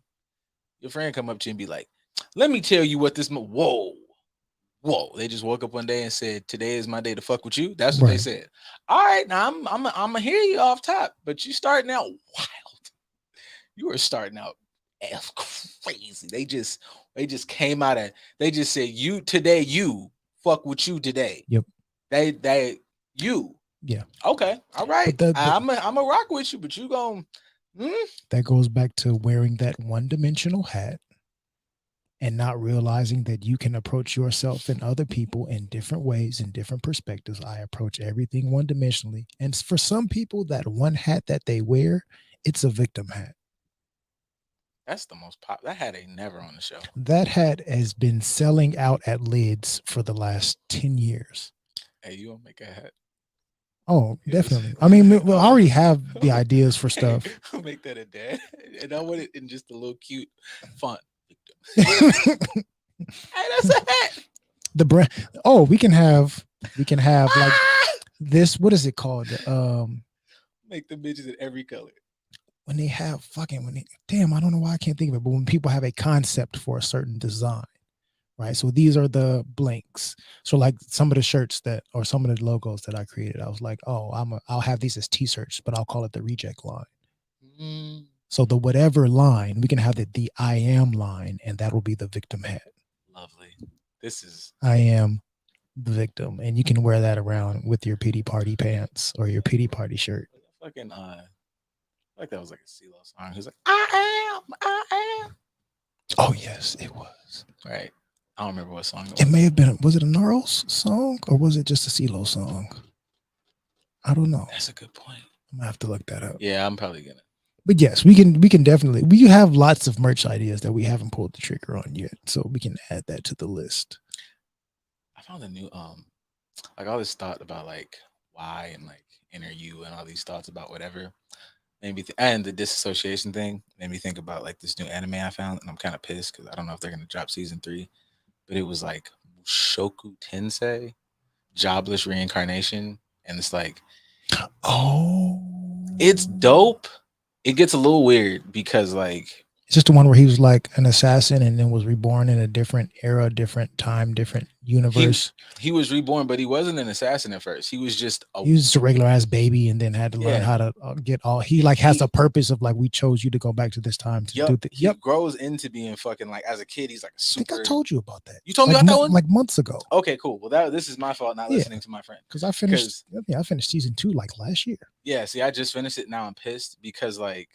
Your friend come up to you and be like, let me tell you what this whoa. They just woke up one day and said, today is my day to fuck with you. That's what they Right. said. All right, now I'm gonna hear you off top, but you starting out wild. You were starting out crazy. They just came out of they just said you today, you fuck with you today. Yep. They you. Yeah. Okay. All right. But I'm a rock with you, but you going that goes back to wearing that one-dimensional hat and not realizing that you can approach yourself and other people in different ways, in different perspectives. I approach everything one-dimensionally. And for some people, that one hat that they wear, it's a victim hat. That's the most pop. That hat ain't never on the show. That hat has been selling out at lids for the last 10 years. Hey, you gonna make a hat? Oh, Yes. definitely. I mean, we already have the ideas for stuff. Hey, I'll make that a dad. And I want it in just a little cute font. Hey, that's a hat. The brand. Oh, we can have like this. What is it called? Make the bitches in every color. When they have damn, I don't know why I can't think of it, but when people have a concept for a certain design, right? So these are the blanks. So like some of the shirts or some of the logos that I created, I was like, oh, I'll have these as t-shirts, but I'll call it the reject line. So the whatever line, we can have the I am line, and that will be the victim hat. Lovely. This is I am the victim, and you can wear that around with your pity party pants or your pity party shirt. fucking like that was like a CeeLo song. He was like, I am. Oh yes, it was. Right. I don't remember what song it was. It may have been. Was it a Gnarls song or was it just a CeeLo song? I don't know. That's a good point. I'm gonna have to look that up. Yeah, I'm probably gonna. But yes, we can definitely. We have lots of merch ideas that we haven't pulled the trigger on yet, so we can add that to the list. I found a new like all this thought about like why and like inner you and all these thoughts about whatever made me and the disassociation thing made me think about like this new anime I found, and I'm kind of pissed because I don't know if they're gonna drop season 3, but it was like Mushoku Tensei, Jobless Reincarnation, and it's like, oh, it's dope. It gets a little weird because like it's just the one where he was like an assassin and then was reborn in a different era, different time, different universe. He was reborn, but he wasn't an assassin at first. He was just a regular ass baby, and then had to learn how to get all. He has a purpose of like, we chose you to go back to this time to do the. He grows into being fucking like, as a kid, he's like a super. I think I told you about that. You told me about that one like months ago. Okay, cool. Well, this is my fault not listening to my friend, because I finished. I finished season 2 like last year. Yeah, see, I just finished it. Now I'm pissed because like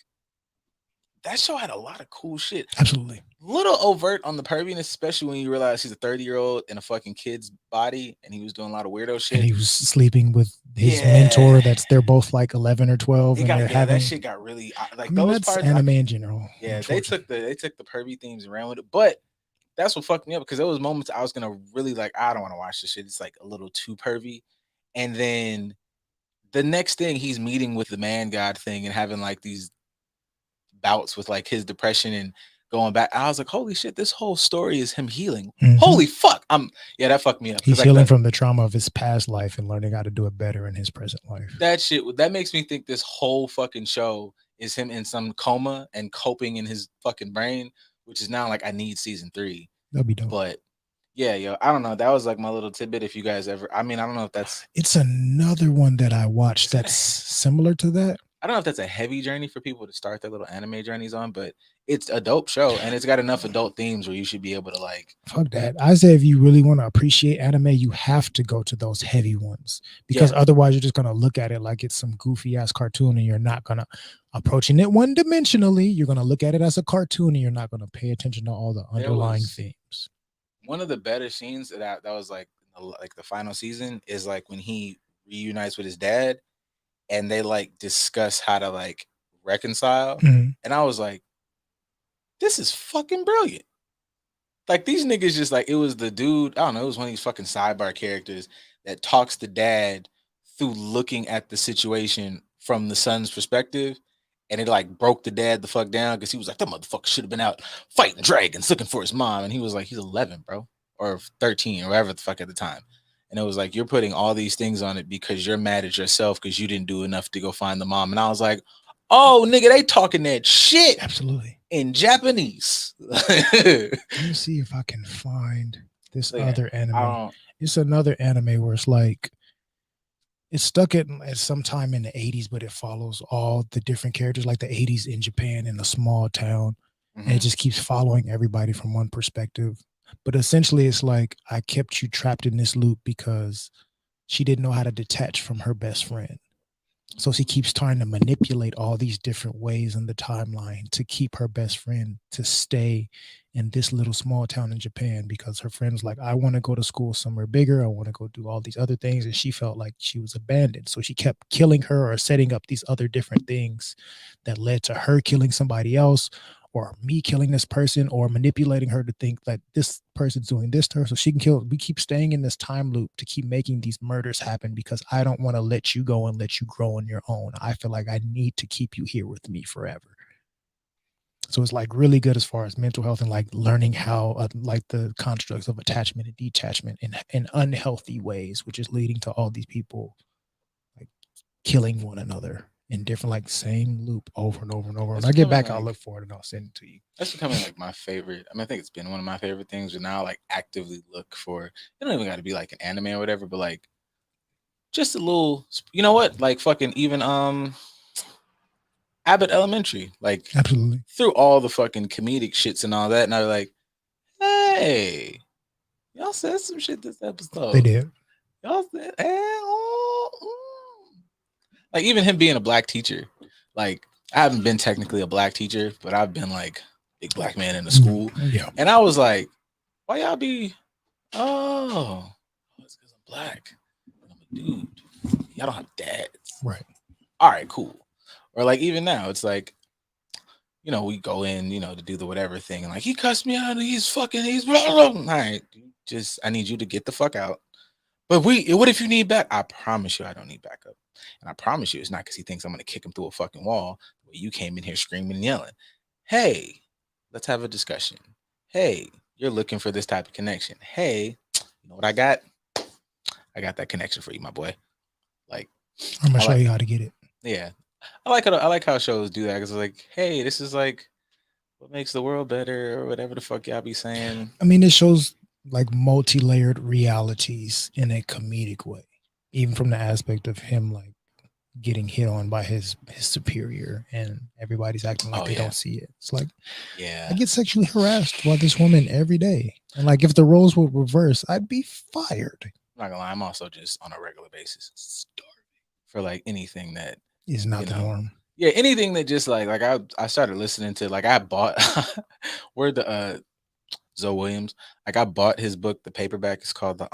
that show had a lot of cool shit. Absolutely. Little overt on the perviness, especially when you realize he's a 30-year-old in a fucking kid's body, and he was doing a lot of weirdo shit. And he was sleeping with his mentor. They're both like 11 or 12, and they're having. That shit got really like those that's parts. Anime in general. Yeah, they took the pervy themes and ran with it, but that's what fucked me up because there was moments I was gonna really like. I don't want to watch this shit. It's like a little too pervy, and then the next thing he's meeting with the man god thing and having like these bouts with like his depression and going back. I was like, holy shit, this whole story is him healing. Mhm. Holy fuck. Yeah, that fucked me up. 'Cause, He's like, healing from the trauma of his past life and learning how to do it better in his present life. that shit, that makes me think this whole fucking show is him in some coma and coping in his fucking brain, which is now like, I need season 3. That'd be dope. But yeah, yo, I don't know. That was like my little tidbit. If you guys ever, I mean, I don't know if that's, It's another one that I watched Is that that's similar to that. I don't know if that's a heavy journey for people to start their little anime journeys on, but it's a dope show and it's got enough adult themes where you should be able to like, Fuck that. I say if you really want to appreciate anime, you have to go to those heavy ones because Yeah. otherwise you're just gonna look at it like it's some goofy ass cartoon and you're not gonna approaching it one dimensionally. You're gonna look at it as a cartoon and you're not gonna pay attention to all the There underlying was- themes. one of the better scenes that was like the final season is like when he reunites with his dad and they like discuss how to like reconcile. Mhm. And I was like, this is fucking brilliant. Like these niggas just like, it was the dude, I don't know, it was one of these fucking sidebar characters that talks to dad through looking at the situation from the son's perspective. And it like broke the dad the fuck down because he was like, that motherfucker should have been out fighting dragons looking for his mom. And he was like, he's 11, bro, or 13 or whatever the fuck at the time. And it was like, you're putting all these things on it because you're mad at yourself because you didn't do enough to go find the mom. And I was like, oh, nigga, they talking that shit Absolutely. in Japanese. Let me see if I can find this Yeah, other anime. I don't, It's another anime where it's like it's stuck at some time in the 80s, but it follows all the different characters, like the 80s in Japan in a small town. And it mhm. just keeps following everybody from one perspective. But essentially, it's like I kept you trapped in this loop because she didn't know how to detach from her best friend. So she keeps trying to manipulate all these different ways in the timeline to keep her best friend to stay in this little small town in Japan because her friend was like, I want to go to school somewhere bigger. I want to go do all these other things. And she felt like she was abandoned. So she kept killing her or setting up these other different things that led to her killing somebody else or me killing this person or manipulating her to think that this person's doing this to her so she can kill. We keep staying in this time loop to keep making these murders happen because I don't want to let you go and let you grow on your own. I feel like I need to keep you here with me forever. So it's like really good as far as mental health and like learning how like the constructs of attachment and detachment in unhealthy ways, which is leading to all these people like killing one another in different like same loop over and over and over. When It's I get becoming back, I'll like- look for it and I'll send it to you. That's becoming like my favorite. I mean, I think it's been one of my favorite things. But now, I like actively look for. It don't even got to be like an anime or whatever, but like just a little. You know what? Like fucking even Abbott Elementary. Like Absolutely. through all the fucking comedic shits and all that, and I was like, hey, y'all said some shit this episode. They did. Y'all said, hey, oh, like even him being a black teacher. Like I haven't been technically a black teacher, but I've been like big black man in the school. Yeah. And I was like, why y'all be, oh, it's because I'm black. I'm a dude. Y'all don't have dads. Right. All right, cool. Or like even now, it's like, you know, we go in, you know, to do the whatever thing. And like, he cussed me out and he's all right. Just, I need you to get the fuck out. But what if you need back? I promise you I don't need backup. And I promise you it's not because he thinks I'm going to kick him through a fucking wall. You came in here screaming and yelling. Hey, let's have a discussion. Hey, you're looking for this type of connection. Hey, you know what I got? I got that connection for you, my boy. Like, I'm gonna I show like- you how to get it. yeah. I like how shows do that because it's like, hey, this is like what makes the world better or whatever the fuck y'all be saying. I mean, it shows like multi-layered realities in a comedic way, even from the aspect of him like getting hit on by his superior and everybody's acting like Oh, they yeah. don't see it. It's like Yeah. I get sexually harassed by this woman every day. And like if the roles were reversed, I'd be fired. I'm not gonna lie, I'm also just on a regular basis starving for like anything that Is not You the know. norm. yeah, anything that just like I started listening to like I bought where the Zoe Williams, like I bought his book, the paperback. It's called the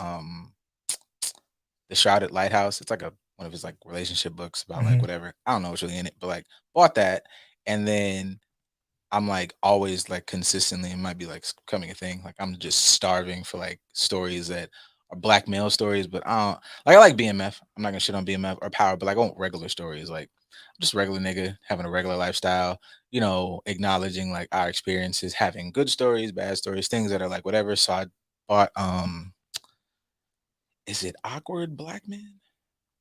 Shrouded Lighthouse. It's like one of his like relationship books about like Mhm. whatever. I don't know what's really in it, but like bought that. And then I'm like always like consistently, it might be like becoming a thing. Like I'm just starving for like stories that are black male stories, but I don't like I like BMF. I'm not gonna shit on BMF or Power, but like I want regular stories. Like just a regular nigga having a regular lifestyle, acknowledging like our experiences, having good stories, bad stories, things that are like whatever. So I bought is it Awkward Black Man?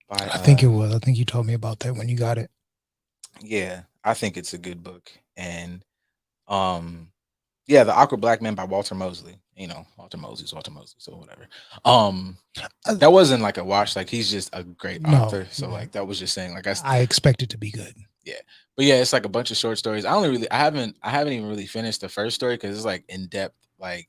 By I think it was. I think you told me about that when you got it. yeah, I think it's a good book. And yeah, The Awkward Black Man by Walter Mosley. Walter Mosley, so whatever. That wasn't like a watch, like he's just a great No, author. So yeah. like that was just saying like I expect it to be good. yeah. But yeah, it's like a bunch of short stories. I haven't even really finished the first story because it's like in depth, like,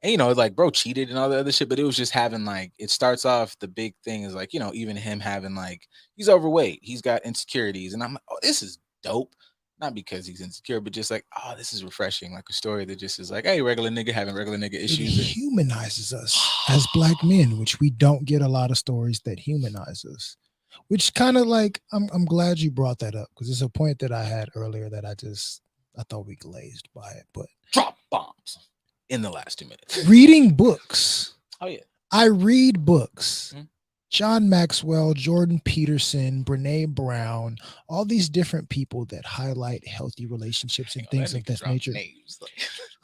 and like bro cheated and all the other shit, but it was just having like, it starts off, the big thing is like, even him having like, he's overweight, he's got insecurities, and I'm like, oh, this is dope. Not because he's insecure, but just like, oh, this is refreshing. Like a story that just is like, hey, regular nigga having regular nigga It issues. humanizes us as black men, which we don't get a lot of stories that humanize us. Which kind of like, I'm glad you brought that up, because it's a point that I had earlier that I thought we glazed by it. But Drop bombs in the last 2 minutes. reading books. Oh yeah. I read books. Mhm. John Maxwell, Jordan Peterson, Brene Brown, all these different people that highlight healthy relationships and things of that nature.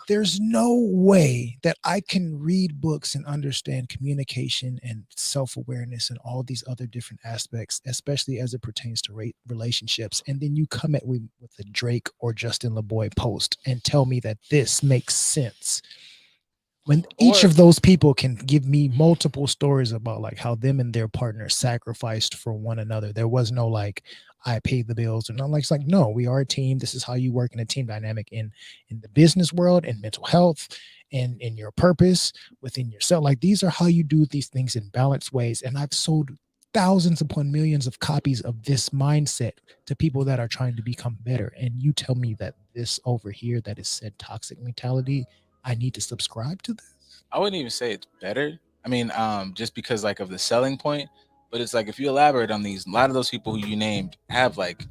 There's no way that I can read books and understand communication and self-awareness and all these other different aspects, especially as it pertains to relationships. And then you come at me with a Drake or Justin LeBoy post and tell me that this makes sense, when each of those people can give me multiple stories about like how them and their partner sacrificed for one another. There was no like, I paid the bills, or not. Like, it's like, no, we are a team. This is how you work in a team dynamic in the business world, in mental health, and in your purpose within yourself. Like, these are how you do these things in balanced ways. And I've sold thousands upon millions of copies of this mindset to people that are trying to become better. And you tell me that this over here that is said toxic mentality, I need to subscribe to this? I wouldn't even say it's better. I mean, just because like of the selling point, but it's like if you elaborate on these, a lot of those people who you named have like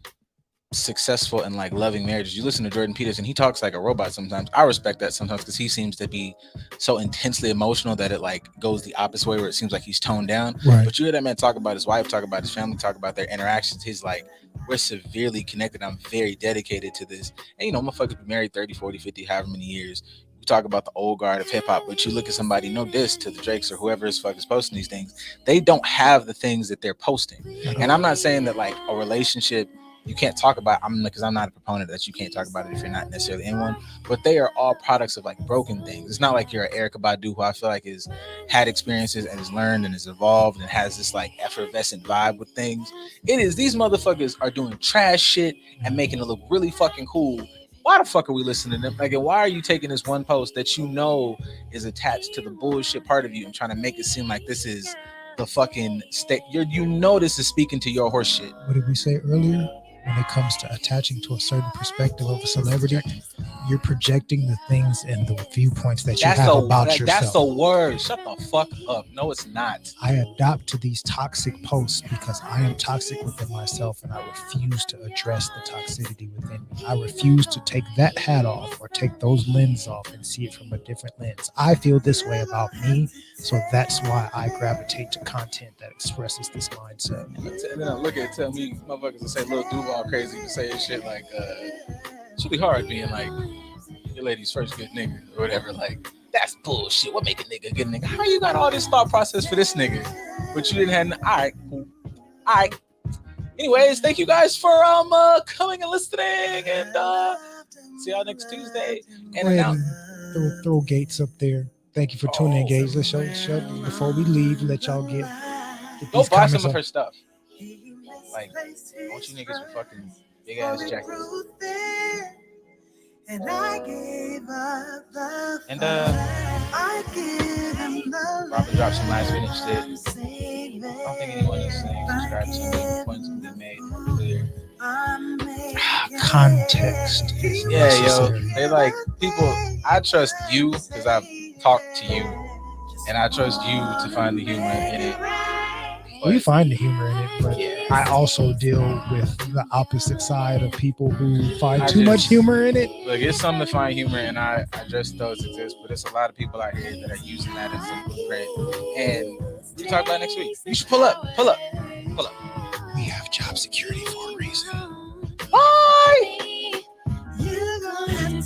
successful and like loving marriages. You listen to Jordan Peterson, he talks like a robot sometimes. I respect that sometimes because he seems to be so intensely emotional that it like goes the opposite way, where it seems like he's toned down. Right. But you hear that man talk about his wife, talk about his family, talk about their interactions. He's like, we're severely connected. I'm very dedicated to this. And motherfuckers been married 30, 40, 50, however many years. We talk about the old guard of hip hop, but you look at somebody, no diss to the Drakes or whoever is fucking posting these things. They don't have the things that they're posting. And I'm not saying that like a relationship you can't talk about, because I'm not a proponent that you can't talk about it if you're not necessarily in one, but they are all products of like broken things. It's not like you're an Erykah Badu, who I feel like has had experiences and has learned and has evolved and has this like effervescent vibe with things. It is, these motherfuckers are doing trash shit and making it look really fucking cool. Why the fuck are we listening to them? Like, and why are you taking this one post that is attached to the bullshit part of you and trying to make it seem like this is the fucking state? This is speaking to your horse shit. What did we say earlier? When it comes to attaching to a certain perspective of a celebrity, you're projecting the things and the viewpoints that you have about yourself. That's the word. Shut the fuck up. No, it's not. I adopt to these toxic posts because I am toxic within myself, and I refuse to address the toxicity within me. I refuse to take that hat off or take those lenses off and see it from a different lens. I feel this way about me, so that's why I gravitate to content that expresses this mindset. And then I look at it, tell me motherfuckers will say Lil Duval crazy to say shit like it's really hard being like your lady's first good nigga or whatever. Like, that's bullshit. What make a nigga a good nigga? How you got all this thought process for this nigga, but you didn't have? All right, cool. All right. Anyways, thank you guys for coming and listening, and see y'all next Tuesday. And throw Gates up there. Thank you for tuning in, Gates. Let's show before we leave. Let y'all get go buy some of her stuff. Like, I want you niggas with fucking big ass jackets. And I gave up the and I give him the Robin dropped some last minute shit. I don't think anyone is saying subscribe to me. Points can be made clear. Context is necessary. Yo, they like people. I trust you because I've talked to you, and I trust you to find the humor in it. We find the humor in it, but I also deal with the opposite side of people who find too much humor in it. Look, it's something to find humor, and I just those exist, but there's a lot of people out here that are using that as a blueprint. And we'll talk about it next week. You should pull up. We have to. job security for a reason.